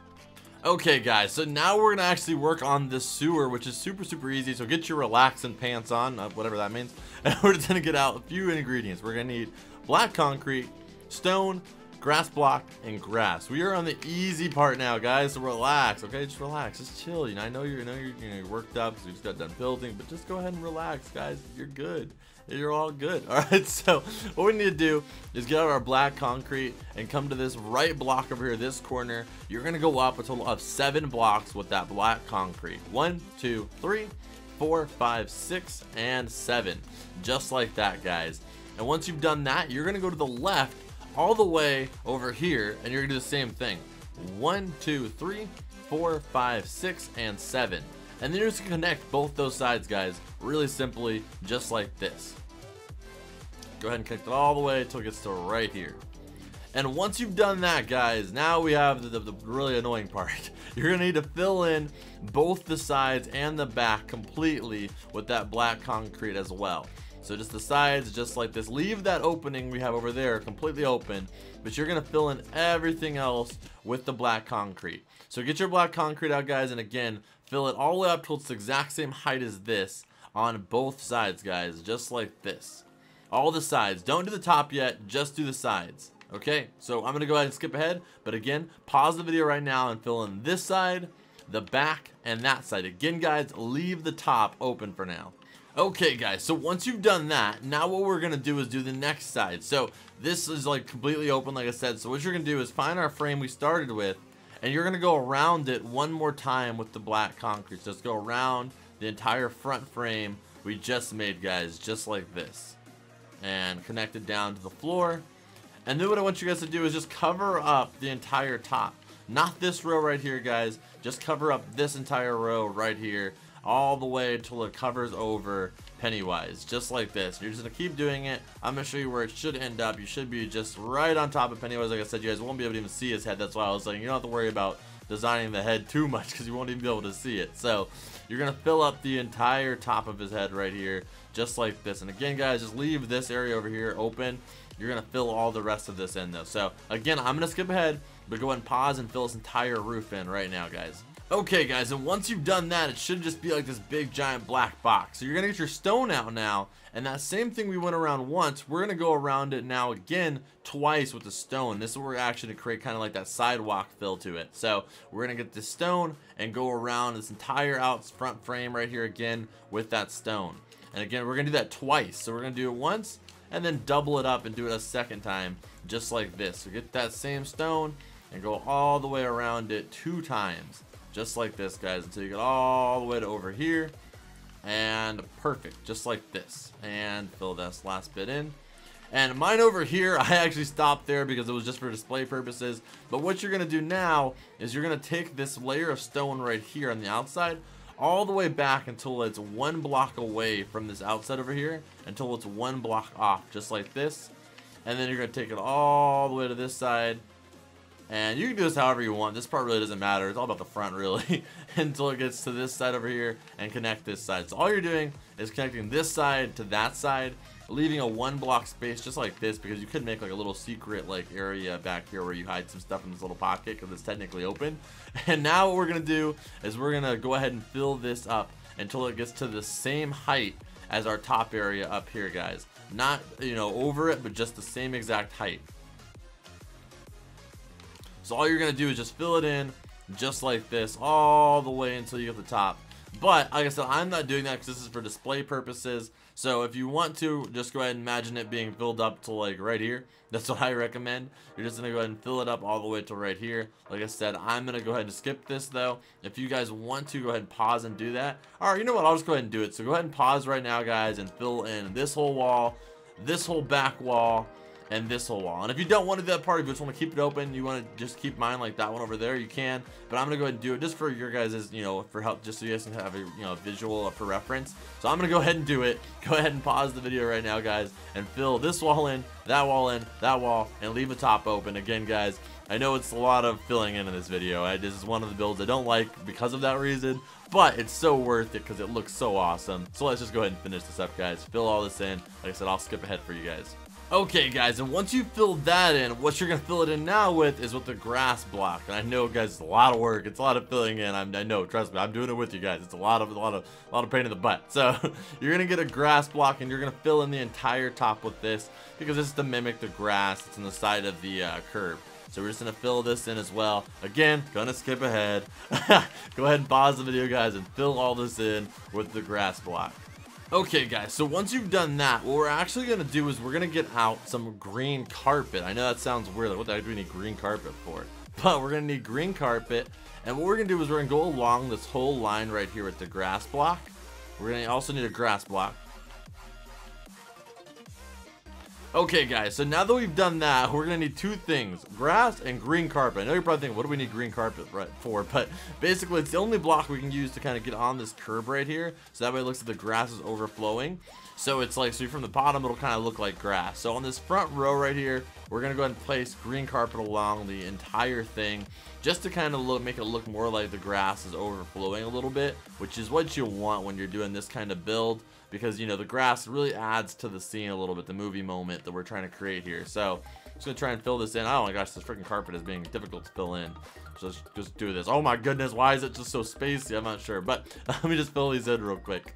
Okay, guys, so now we're gonna actually work on the sewer, which is super easy. So get your relaxing pants on, whatever that means, and we're just gonna get out a few ingredients. We're gonna need black concrete, stone, grass block, and grass. We are on the easy part now, guys, so relax, okay? Just relax, just chill. You know, I know you're worked up because we just got done building, but just go ahead and relax, guys. You're good. You're all good. All right, so what we need to do is get out our black concrete and come to this right block over here, this corner. You're gonna go up a total of 7 blocks with that black concrete. 1, 2, 3, 4, 5, 6, and 7. Just like that, guys. And once you've done that, you're gonna go to the left all the way over here, and you're gonna do the same thing. 1, 2, 3, 4, 5, 6, and 7. And then you're just gonna connect both those sides, guys, really simply, just like this. Go ahead and connect it all the way until it gets to right here. And once you've done that, guys, now we have the really annoying part. You're gonna need to fill in both the sides and the back completely with that black concrete as well. So just the sides, just like this. Leave that opening we have over there completely open, but you're gonna fill in everything else with the black concrete. So get your black concrete out, guys, and again, fill it all the way up till it's the exact same height as this on both sides, guys, just like this. All the sides. Don't do the top yet, just do the sides. Okay, so I'm gonna go ahead and skip ahead, but again, pause the video right now and fill in this side, the back, and that side. Again, guys, leave the top open for now. Okay, guys, so once you've done that, now what we're gonna do is do the next side. So this is like completely open, like I said. So what you're gonna do is find our frame we started with, and you're gonna go around it one more time with the black concrete. So just go around the entire front frame we just made, guys, just like this, and connect it down to the floor. And then what I want you guys to do is just cover up the entire top. Not this row right here, guys. Just cover up this entire row right here all the way until it covers over Pennywise, just like this. You're just gonna keep doing it. I'm gonna show you where it should end up. You should be just right on top of Pennywise. Like I said, you guys won't be able to even see his head. That's why I was saying you don't have to worry about designing the head too much because you won't even be able to see it. So you're gonna fill up the entire top of his head right here, just like this. And again, guys, just leave this area over here open. You're gonna fill all the rest of this in though. So again, I'm gonna skip ahead, but go ahead and pause and fill this entire roof in right now, guys. Okay, guys, and once you've done that, it should just be like this big giant black box. So you're gonna get your stone out now, and that same thing we went around once, we're gonna go around it now again twice with the stone. This is where we're actually gonna create kind of like that sidewalk fill to it. So we're gonna get the stone and go around this entire out front frame right here again with that stone. And again, we're gonna do that twice. So we're gonna do it once and then double it up and do it a second time, just like this. So get that same stone and go all the way around it 2 times. Just like this, guys, until you get all the way to over here. And perfect, just like this. And fill this last bit in. And mine over here, I actually stopped there because it was just for display purposes. But what you're going to do now is you're going to take this layer of stone right here on the outside all the way back until it's 1 block away from this outside over here, until it's 1 block off, just like this. And then you're going to take it all the way to this side. And you can do this however you want. This part really doesn't matter. It's all about the front, really, until it gets to this side over here and connect this side. So all you're doing is connecting this side to that side, leaving a 1 block space just like this, because you could make like a little secret like area back here where you hide some stuff in this little pocket because it's technically open. And now what we're going to do is we're going to go ahead and fill this up until it gets to the same height as our top area up here, guys. Not, you know, over it, but just the same exact height. So all you're going to do is just fill it in just like this all the way until you get the top. But like I said, I'm not doing that because this is for display purposes. So if you want to, just go ahead and imagine it being filled up to like right here. That's what I recommend. You're just going to go ahead and fill it up all the way to right here. Like I said, I'm going to go ahead and skip this though. If you guys want to, go ahead and pause and do that. Alright, you know what? I'll just go ahead and do it. So go ahead and pause right now, guys, and fill in this whole wall, this whole back wall, and this whole wall. And if you don't want to do that part, if you just want to keep it open, you want to just keep mine like that one over there, you can. But I'm gonna go ahead and do it just for your guys', you know, for help, just so you guys can have a, you know, visual for reference. So I'm gonna go ahead and do it. Go ahead and pause the video right now, guys, and fill this wall in, that wall in, that wall, and leave the top open. Again, guys, I know it's a lot of filling in this video. This is one of the builds I don't like because of that reason, but it's so worth it because it looks so awesome. So let's just go ahead and finish this up, guys. Fill all this in. Like I said, I'll skip ahead for you guys. Okay guys, and once you filled that in, what you're gonna fill it in now with is with the grass block. And I know guys, it's a lot of work, it's a lot of filling in. I know, trust me, I'm doing it with you guys. It's a lot of pain in the butt. So you're gonna get a grass block and you're gonna fill in the entire top with this because this is to mimic the grass that's on the side of the curb. So we're just gonna fill this in as well. Again, gonna skip ahead. Go ahead and pause the video guys and fill all this in with the grass block. Okay guys, so once you've done that, what we're actually going to do is we're going to get out some green carpet. I know that sounds weird, like what the heck do we need green carpet for? But we're going to need green carpet, and what we're going to do is we're going to go along this whole line right here with the grass block. We're going to also need a grass block. Okay guys, so now that we've done that, we're gonna need two things, grass and green carpet. I know you're probably thinking, what do we need green carpet for? But basically it's the only block we can use to kind of get on this curb right here, so that way it looks like the grass is overflowing. So it's like, so from the bottom it'll kind of look like grass. So on this front row right here, we're gonna go ahead and place green carpet along the entire thing, just to kind of make it look more like the grass is overflowing a little bit, which is what you want when you're doing this kind of build. Because, you know, the grass really adds to the scene a little bit, the movie moment that we're trying to create here. So, I'm just going to try and fill this in. Oh my gosh, this freaking carpet is being difficult to fill in. So, let's just do this. Oh my goodness, why is it just so spacey? I'm not sure. But, let me just fill these in real quick.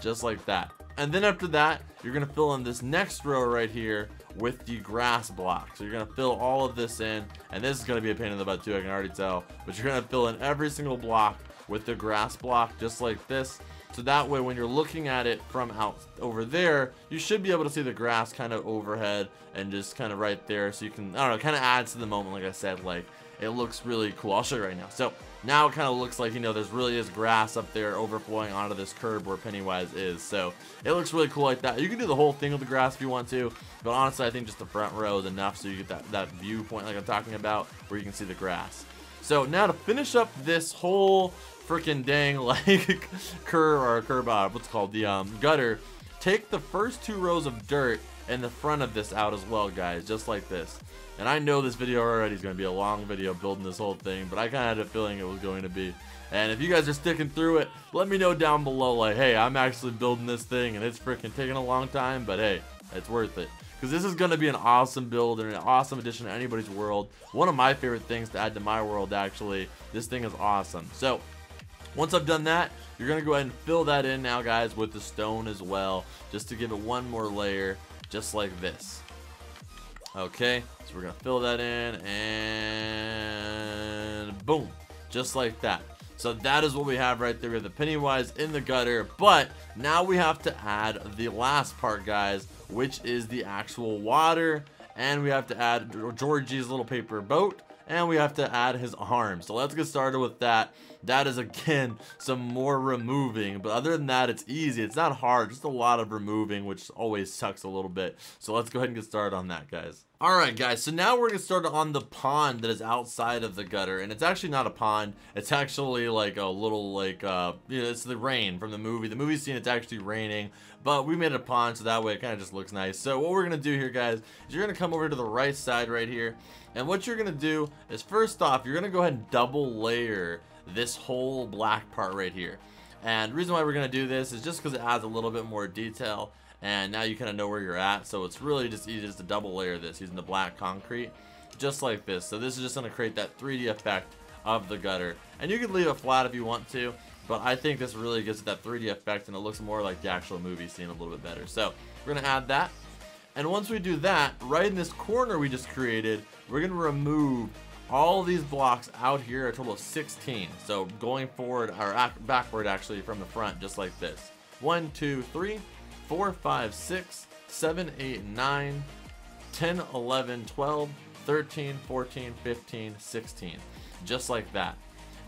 Just like that. And then after that, you're going to fill in this next row right here with the grass block. So, you're going to fill all of this in. And this is going to be a pain in the butt too, I can already tell. But you're going to fill in every single block with the grass block, just like this. So that way when you're looking at it from out over there, you should be able to see the grass kind of overhead and just kind of right there. So you can, I don't know, kind of adds to the moment, like I said, like it looks really cool. I'll show you right now. So now it kind of looks like, you know, there's really is grass up there overflowing onto this curb where Pennywise is. So it looks really cool like that. You can do the whole thing with the grass if you want to, but honestly I think just the front row is enough so you get that viewpoint like I'm talking about where you can see the grass. So now to finish up this whole freaking dang like what's it called, the gutter, take the first two rows of dirt and the front of this out as well guys, just like this. And I know this video already is going to be a long video building this whole thing, but I kind of had a feeling it was going to be. And if you guys are sticking through it, let me know down below, like, hey, I'm actually building this thing and it's freaking taking a long time, but hey, it's worth it. Because this is going to be an awesome build and an awesome addition to anybody's world. One of my favorite things to add to my world, actually. This thing is awesome. So, once I've done that, you're going to go ahead and fill that in now, guys, with the stone as well. Just to give it one more layer, just like this. Okay, so we're going to fill that in, and boom. Just like that. So that is what we have right there. We have the Pennywise in the gutter, but now we have to add the last part, guys, which is the actual water, and we have to add Georgie's little paper boat, and we have to add his arms. So let's get started with that. That is, again, some more removing, but other than that, it's easy. It's not hard, just a lot of removing, which always sucks a little bit. So let's go ahead and get started on that, guys. Alright guys, so now we're going to start on the pond that is outside of the gutter, and it's actually not a pond, it's actually like a little, like, you know, it's the rain from the movie. The movie scene, it's actually raining, but we made it a pond, so that way it kind of just looks nice. So what we're going to do here, guys, is you're going to come over to the right side right here, and what you're going to do is, first off, you're going to go ahead and double layer this whole black part right here. And the reason why we're going to do this is just because it adds a little bit more detail. And now you kind of know where you're at, so it's really just easy just to double layer this using the black concrete, just like this. So this is just going to create that 3D effect of the gutter. And you can leave it flat if you want to, but I think this really gives it that 3D effect and it looks more like the actual movie scene a little bit better. So we're going to add that. And once we do that, right in this corner we just created, we're going to remove all these blocks out here, a total of 16. So going forward, or backward actually, from the front, just like this. 1, 2, 3. 4, 5, 6, 7, 8, 9, 10, 11, 12, 13, 14, 15, 16. Just like that.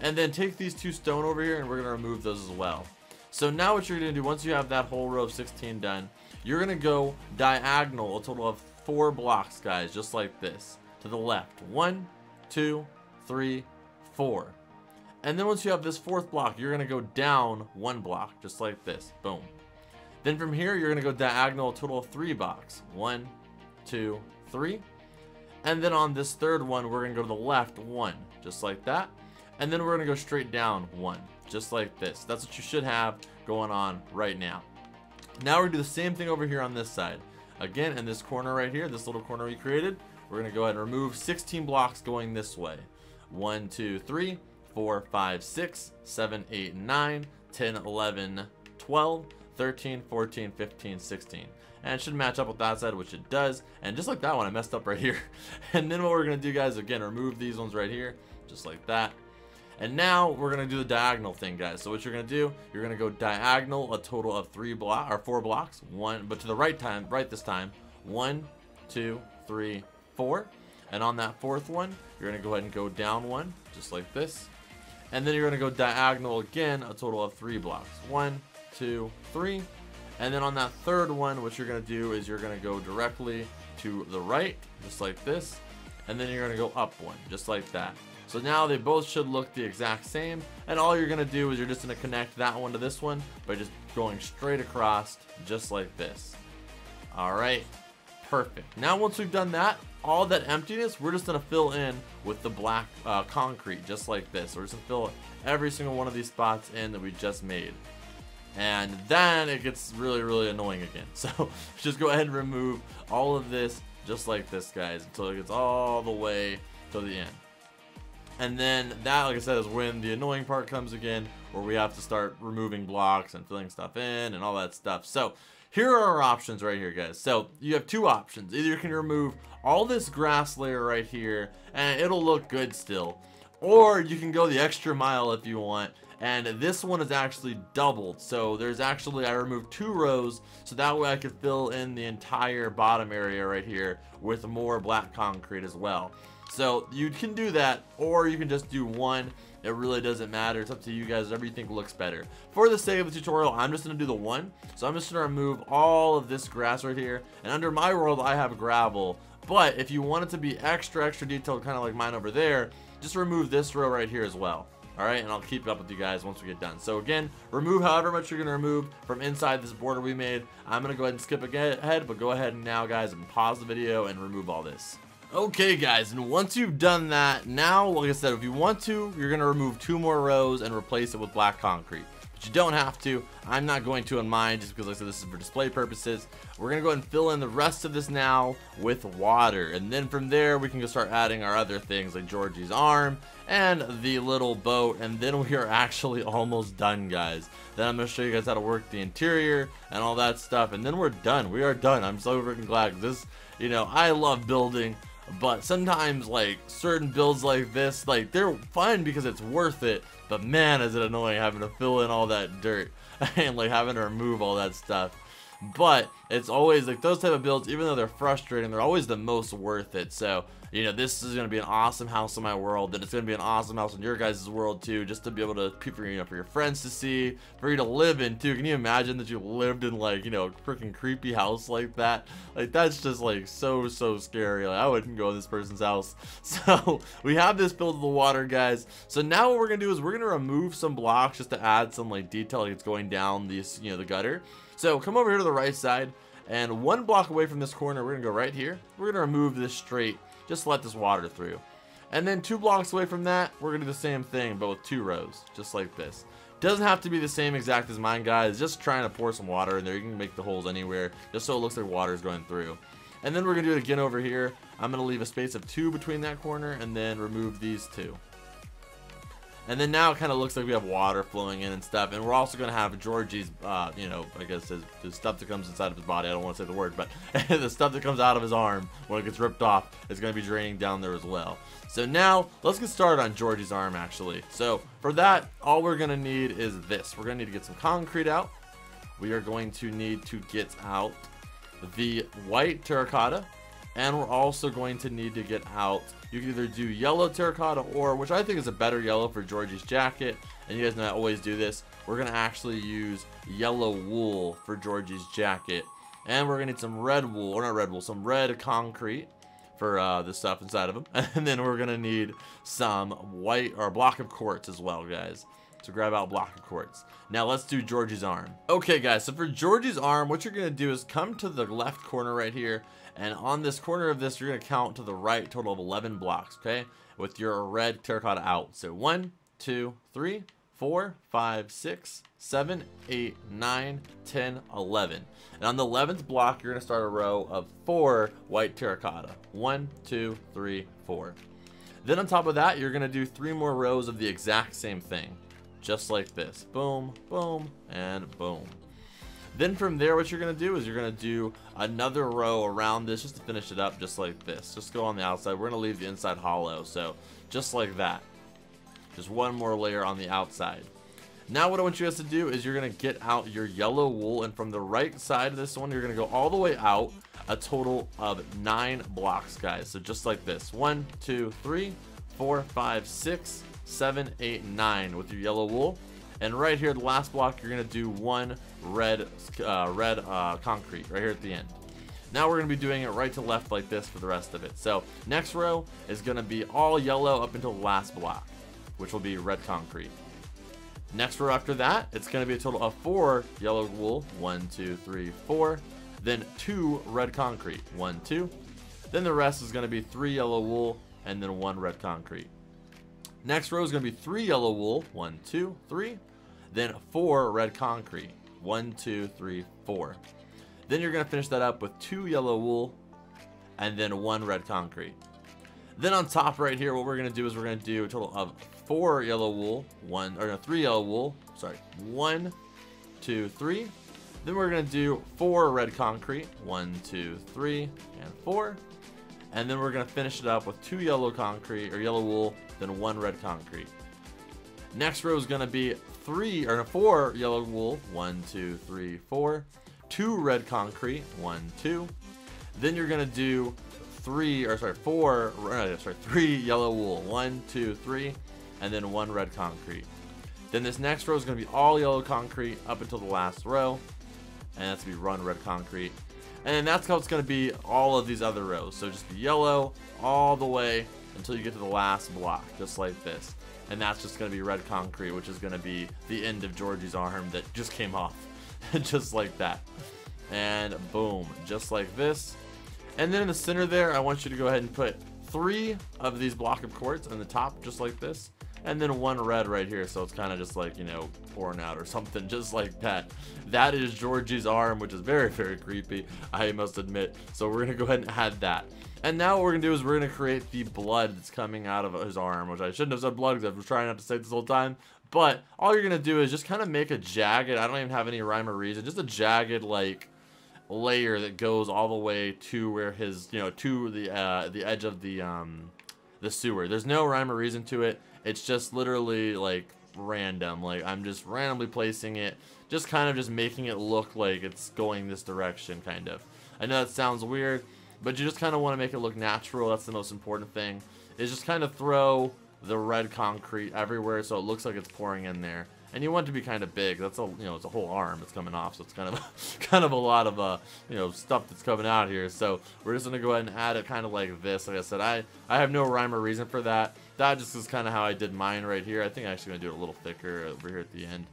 And then take these two stone over here and we're going to remove those as well. So now what you're going to do, once you have that whole row of 16 done, you're going to go diagonal, a total of 4 blocks, guys, just like this. To the left. 1, 2, 3, 4. And then once you have this 4th block, you're going to go down 1 block, just like this. Boom. Then from here, you're going to go diagonal, a total of 3 blocks. 1, 2, 3. And then on this 3rd one, we're going to go to the left 1, just like that. And then we're going to go straight down 1, just like this. That's what you should have going on right now. Now we're going to do the same thing over here on this side. Again, in this corner right here, this little corner we created, we're going to go ahead and remove 16 blocks going this way. 1, 2, 3, 4, 5, 6, 7, 8, 9, 10, 11, 12, 13, 14, 15, 16. And it should match up with that side, which it does. And just like that one, I messed up right here. And then what we're going to do, guys, again, remove these ones right here, just like that. And now we're going to do the diagonal thing, guys. So what you're going to do, you're going to go diagonal a total of 4 blocks. But to the right this time. 1, 2, 3, 4. And on that fourth one, you're going to go ahead and go down 1, just like this. And then you're going to go diagonal again, a total of 3 blocks. 1, 2, 3. And then on that third one, what you're going to do is you're going to go directly to the right, just like this. And then you're going to go up 1, just like that. So now they both should look the exact same. And all you're going to do is you're just going to connect that one to this one by just going straight across, just like this. Alright, perfect. Now once we've done that, all that emptiness, we're just going to fill in with the black concrete, just like this. We're just going to fill every single one of these spots in that we just made. And then it gets really, really annoying again. So just go ahead and remove all of this just like this, guys, until it gets all the way to the end. And then that, like I said, is when the annoying part comes again, where we have to start removing blocks and filling stuff in and all that stuff. So here are our options right here, guys. So you have 2 options. Either you can remove all this grass layer right here and it'll look good still, or you can go the extra mile if you want. And this one is actually doubled. So there's actually, I removed 2 rows so that way I could fill in the entire bottom area right here with more black concrete as well. So you can do that, or you can just do 1. It really doesn't matter. It's up to you guys, whatever you think looks better. For the sake of the tutorial, I'm just going to do the 1. So I'm just going to remove all of this grass right here. And under my world, I have gravel. But if you want it to be extra detailed, kind of like mine over there, just remove this row right here as well. Alright, and I'll keep up with you guys once we get done. So again, remove however much you're going to remove from inside this border we made. I'm going to go ahead and skip ahead, but go ahead and now, guys, and pause the video and remove all this. Okay, guys, and once you've done that, now, like I said, if you want to, you're going to remove 2 more rows and replace it with black concrete. But you don't have to. I'm not going to on mine just because, like I said, this is for display purposes. We're going to go ahead and fill in the rest of this now with water. And then from there, we can go start adding our other things like Georgie's arm and the little boat. And then we are actually almost done, guys. Then I'm going to show you guys how to work the interior and all that stuff. And then we're done. We are done. I'm so freaking glad. This, you know, I love building. But sometimes, like, certain builds like this, like, they're fun because it's worth it. But man, is it annoying having to fill in all that dirt and, like, having to remove all that stuff. But it's always, like, those type of builds, even though they're frustrating, they're always the most worth it. So, you know, this is going to be an awesome house in my world, and it's going to be an awesome house in your guys' world too, just to be able to, for, you know, for your friends to see, for you to live in too. Can you imagine that you lived in, like, you know, a freaking creepy house like that? Like, that's just, like, so scary. Like, I wouldn't go in this person's house. So we have this filled with the water, guys. So now what we're going to do is we're going to remove some blocks just to add some, like, detail, like it's going down these, you know, the gutter. So come over here to the right side, and 1 block away from this corner, we're going to go right here. We're going to remove this straight. Just let this water through. And then 2 blocks away from that, we're going to do the same thing, but with 2 rows, just like this. Doesn't have to be the same exact as mine, guys. Just trying to pour some water in there. You can make the holes anywhere, just so it looks like water is going through. And then we're going to do it again over here. I'm going to leave a space of 2 between that corner, and then remove these 2. And then now it kind of looks like we have water flowing in and stuff. And we're also going to have Georgie's, you know, I guess the stuff that comes inside of his body. I don't want to say the word, but the stuff that comes out of his arm when it gets ripped off is going to be draining down there as well. So now let's get started on Georgie's arm, actually. So for that, all we're going to need is this. We're going to need to get some concrete out. We are going to need to get out the white terracotta. And we're also going to need to get out, you can either do yellow terracotta, or, which I think is a better yellow for Georgie's jacket, and you guys know I always do this, we're going to actually use yellow wool for Georgie's jacket. And we're going to need some red wool, or not red wool, some red concrete for the stuff inside of him. And then we're going to need some white, or a block of quartz as well, guys. So grab out a block of quartz. Now let's do Georgie's arm. Okay, guys, so for Georgie's arm, what you're going to do is come to the left corner right here. And on this corner of this, you're going to count to the right, total of 11 blocks, okay? With your red terracotta out. So 1, 2, 3, 4, 5, 6, 7, 8, 9, 10, 11. And on the 11th block, you're going to start a row of 4 white terracotta. 1, 2, 3, 4. Then on top of that, you're going to do 3 more rows of the exact same thing. Just like this. Boom, boom, and boom. Then from there, what you're going to do is you're going to do another row around this just to finish it up just like this. Just go on the outside. We're going to leave the inside hollow. So just like that. Just one more layer on the outside. Now what I want you guys to do is you're going to get out your yellow wool, and from the right side of this one, you're going to go all the way out a total of 9 blocks, guys. So just like this. 1, 2, 3, 4, 5, 6, 7, 8, 9 with your yellow wool. And right here, the last block, you're going to do 1 red concrete right here at the end. Now we're going to be doing it right to left like this for the rest of it. So next row is going to be all yellow up until the last block, which will be red concrete. Next row after that, it's going to be a total of 4 yellow wool. 1, 2, 3, 4. Then 2 red concrete. 1, 2. Then the rest is going to be 3 yellow wool and then 1 red concrete. Next row is going to be 3 yellow wool. 1, 2, 3. Then 4 red concrete. 1, 2, 3, 4. Then you're going to finish that up with 2 yellow wool and then 1 red concrete. Then on top right here, what we're going to do is we're going to do a total of 4 yellow wool, 3 yellow wool, 1, 2, 3. Then we're going to do 4 red concrete, 1, 2, 3, and 4. And then we're going to finish it up with 2 yellow concrete, or yellow wool, then 1 red concrete. Next row is going to be 4 yellow wool, 1, 2, 3, 4. 2 red concrete, 1, 2. Then you're going to do 3 yellow wool, 1, 2, 3, and then 1 red concrete. Then this next row is going to be all yellow concrete up until the last row, and that's going to be 1 red concrete. And then that's how it's going to be all of these other rows. So just be yellow all the way until you get to the last block, just like this. And that's just going to be red concrete, which is going to be the end of Georgie's arm that just came off, just like that. And boom, just like this. And then in the center there, I want you to go ahead and put 3 of these block of quartz on the top, just like this. And then 1 red right here, so it's kind of just like, you know, pouring out or something, just like that. That is Georgie's arm, which is very, very creepy, I must admit. So we're going to go ahead and add that. And now what we're going to do is we're going to create the blood that's coming out of his arm, which I shouldn't have said blood because I was trying not to say this whole time. But all you're going to do is just kind of make a jagged, I don't even have any rhyme or reason, just a jagged, like, layer that goes all the way to where his, you know, to the edge of the sewer. There's no rhyme or reason to it. It's just literally like random. Like I'm just randomly placing it, just kind of just making it look like it's going this direction, kind of. I know that sounds weird, but you just kind of want to make it look natural. That's the most important thing. Is just kind of throw the red concrete everywhere so it looks like it's pouring in there. And you want it to be kind of big. That's a, you know, it's a whole arm that's coming off, so it's kind of a lot of you know, stuff that's coming out here. So we're just gonna go ahead and add it kind of like this. Like I said, I have no rhyme or reason for that. That just is kind of how I did mine right here. I think I'm actually gonna do it a little thicker over here at the end.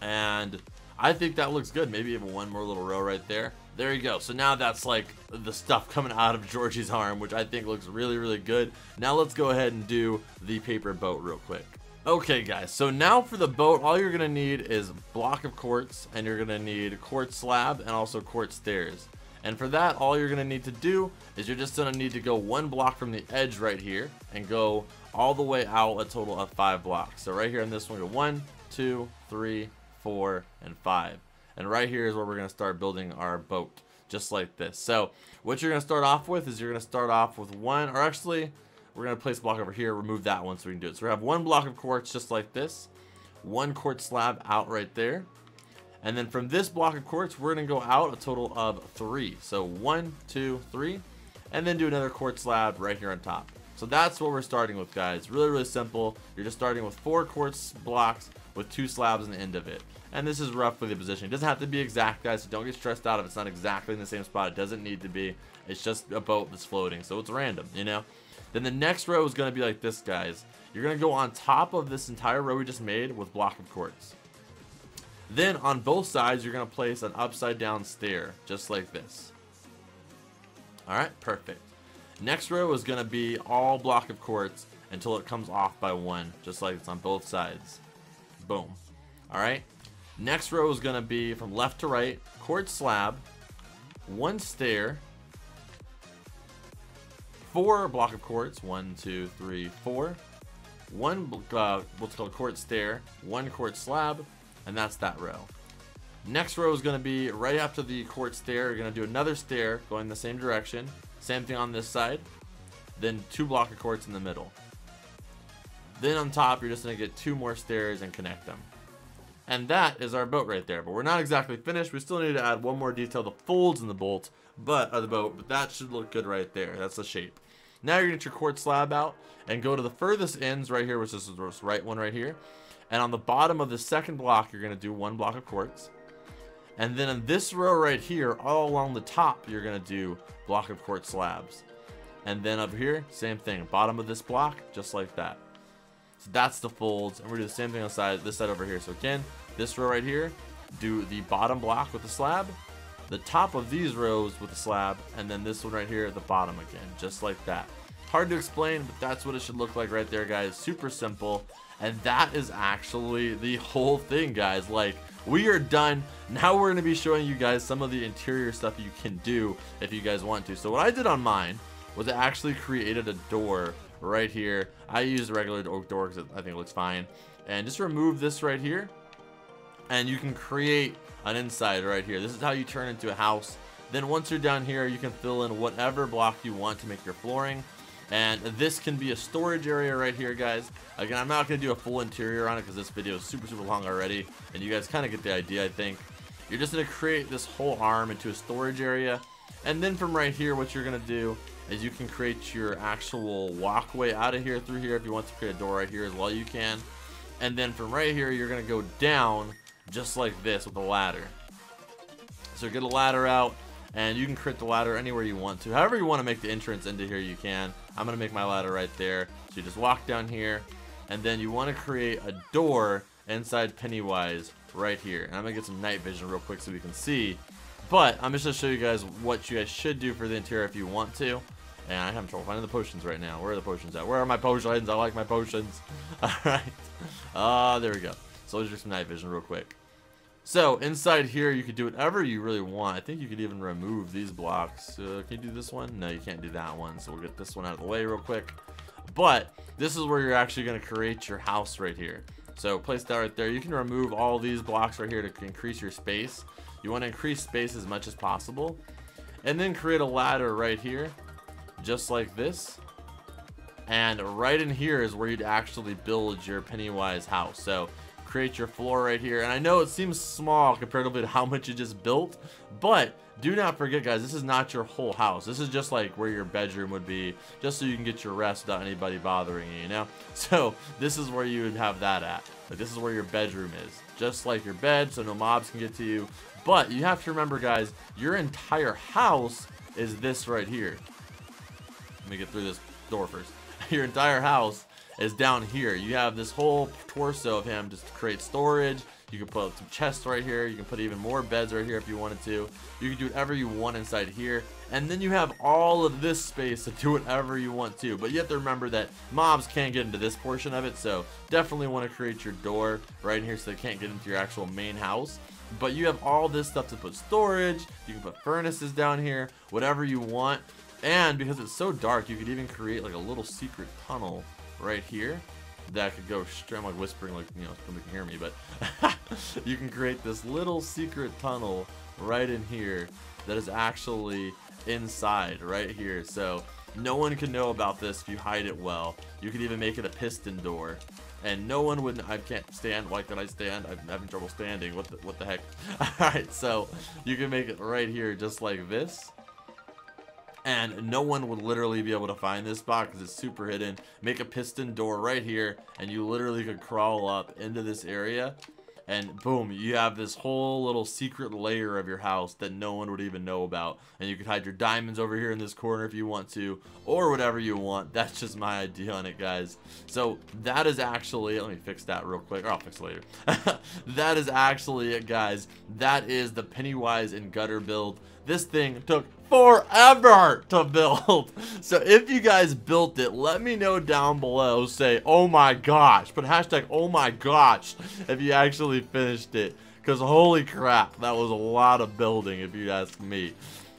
And I think that looks good. Maybe even 1 more little row right there. There you go. So now that's like the stuff coming out of Georgie's arm, which I think looks really, really good. Now let's go ahead and do the paper boat real quick. Okay guys, so now for the boat, all you're going to need is a block of quartz, and you're going to need quartz slab and also quartz stairs. And for that, all you're going to need to do is you're just going to need to go 1 block from the edge right here and go all the way out a total of 5 blocks. So right here on this one, go 1, 2, 3, 4, and 5. And right here is where we're going to start building our boat, just like this. So what you're going to start off with is you're going to start off with 1, or actually, we're going to place a block over here, remove that one so we can do it. So we have 1 block of quartz just like this, 1 quartz slab out right there. And then from this block of quartz, we're going to go out a total of 3. So 1, 2, 3, and then do another quartz slab right here on top. So that's what we're starting with, guys. Really, really simple. You're just starting with 4 quartz blocks with 2 slabs on the end of it. And this is roughly the position. It doesn't have to be exact, guys, so don't get stressed out if it's not exactly in the same spot. It doesn't need to be. It's just a boat that's floating, so it's random, you know? Then the next row is going to be like this, guys. You're going to go on top of this entire row we just made with block of quartz. Then on both sides, you're going to place an upside down stair, just like this. Alright, perfect. Next row is going to be all block of quartz, until it comes off by 1, just like it's on both sides. Boom. Alright, next row is going to be from left to right, quartz slab, 1 stair, 4 block of quartz, 1, 2, 3, 4, 1 what's called quartz stair, 1 quartz slab, and that's that row. Next row is going to be right after the quartz stair. You're going to do another stair going the same direction, same thing on this side, then 2 block of quartz in the middle. Then on top, you're just going to get 2 more stairs and connect them. And that is our boat right there. But we're not exactly finished. We still need to add one more detail, the folds in the bolt, but that should look good right there. That's the shape. Now you're going to get your quartz slab out and go to the furthest ends right here, which is this right one right here. And on the bottom of the second block, you're going to do 1 block of quartz. And then in this row right here, all along the top, you're going to do block of quartz slabs. And then up here, same thing. Bottom of this block, just like that. So that's the folds. And we're going to do the same thing on this side over here. So again, this row right here, do the bottom block with the slab, the top of these rows with the slab, and then this one right here at the bottom again, just like that. Hard to explain, but that's what it should look like right there, guys. Super simple. And that is actually the whole thing, guys. Like, we are done. Now we're going to be showing you guys some of the interior stuff you can do if you guys want to. So what I did on mine was I actually created a door right here. I used a regular oak door because I think it looks fine. And just remove this right here, and you can create an inside right here. This is how you turn into a house. Then once you're down here, you can fill in whatever block you want to make your flooring. And this can be a storage area right here, guys. Again, I'm not going to do a full interior on it because this video is super long already, and you guys kind of get the idea, I think. You're just going to create this whole arm into a storage area, and then from right here, what you're going to do is you can create your actual walkway out of here through here. If you want to create a door right here as well, you can. And then from right here, you're going to go down just like this with a ladder. So get a ladder out, and you can create the ladder anywhere you want to. However you want to make the entrance into here, you can. I'm going to make my ladder right there. So you just walk down here, and then you want to create a door inside Pennywise right here. And I'm going to get some night vision real quick so we can see. But I'm just going to show you guys what you guys should do for the interior if you want to. And I have trouble finding the potions right now. Where are the potions at? Where are my potions? I like my potions. Alright. There we go. So let's do some night vision real quick. So inside here, you could do whatever you really want. I think you could even remove these blocks. Can you do this one? No, you can't do that one. So we'll get this one out of the way real quick. But this is where you're actually going to create your house right here. So place that right there. You can remove all these blocks right here to increase your space. You want to increase space as much as possible. And then create a ladder right here, just like this. And right in here is where you'd actually build your Pennywise house. So create your floor right here. And I know it seems small comparatively to how much you just built, but do not forget, guys, this is not your whole house. This is just like where your bedroom would be, just so you can get your rest without anybody bothering you, you know? So this is where you would have that at. Like, this is where your bedroom is, just like your bed, so no mobs can get to you. But you have to remember, guys, your entire house is this right here. Let me get through this door first. Your entire house is down here. You have this whole torso of him just to create storage. You can put some chests right here. You can put even more beds right here if you wanted to. You can do whatever you want inside here. And then you have all of this space to do whatever you want to. But you have to remember that mobs can't get into this portion of it. So definitely want to create your door right in here so they can't get into your actual main house. But you have all this stuff to put storage. You can put furnaces down here, whatever you want. And because it's so dark, you could even create like a little secret tunnel right here that could go straight. I'm like whispering, like, you know, nobody can hear me, but you can create this little secret tunnel right in here that is actually inside right here. So no one can know about this if you hide it well. You could even make it a piston door, and no one would. I can't stand. Why can I stand? I'm having trouble standing. What the heck? Alright, so you can make it right here just like this. And no one would literally be able to find this spot because it's super hidden. Make a piston door right here, and you literally could crawl up into this area, and boom, you have this whole little secret layer of your house that no one would even know about. And you could hide your diamonds over here in this corner if you want to, or whatever you want. That's just my idea on it, guys. So that is actually, let me fix that real quick, or I'll fix it later. That is actually it, guys. That is the Pennywise and Gutter build. This thing took forever to build. So if you guys built it, let me know down below. Say, oh my gosh. Put hashtag oh my gosh if you actually finished it. Because holy crap, that was a lot of building if you ask me.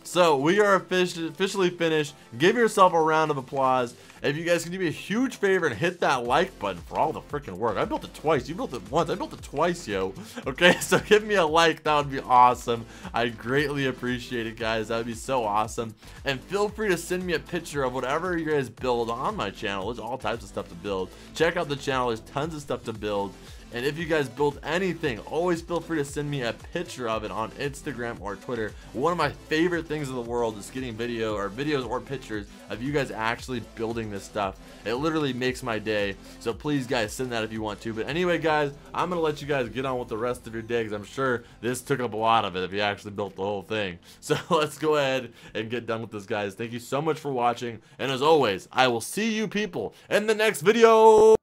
So we are officially finished. Give yourself a round of applause. If you guys can do me a huge favor and hit that like button for all the freaking work. I built it twice. You built it once. I built it twice, yo. Okay, so give me a like. That would be awesome. I greatly appreciate it, guys. That would be so awesome. And feel free to send me a picture of whatever you guys build on my channel. There's all types of stuff to build. Check out the channel. There's tons of stuff to build. And if you guys build anything, always feel free to send me a picture of it on Instagram or Twitter. One of my favorite things in the world is getting videos or pictures of you guys actually building this stuff. It literally makes my day. So please, guys, send that if you want to. But anyway, guys, I'm going to let you guys get on with the rest of your day because I'm sure this took up a lot of it if you actually built the whole thing. So let's go ahead and get done with this, guys. Thank you so much for watching. And as always, I will see you people in the next video.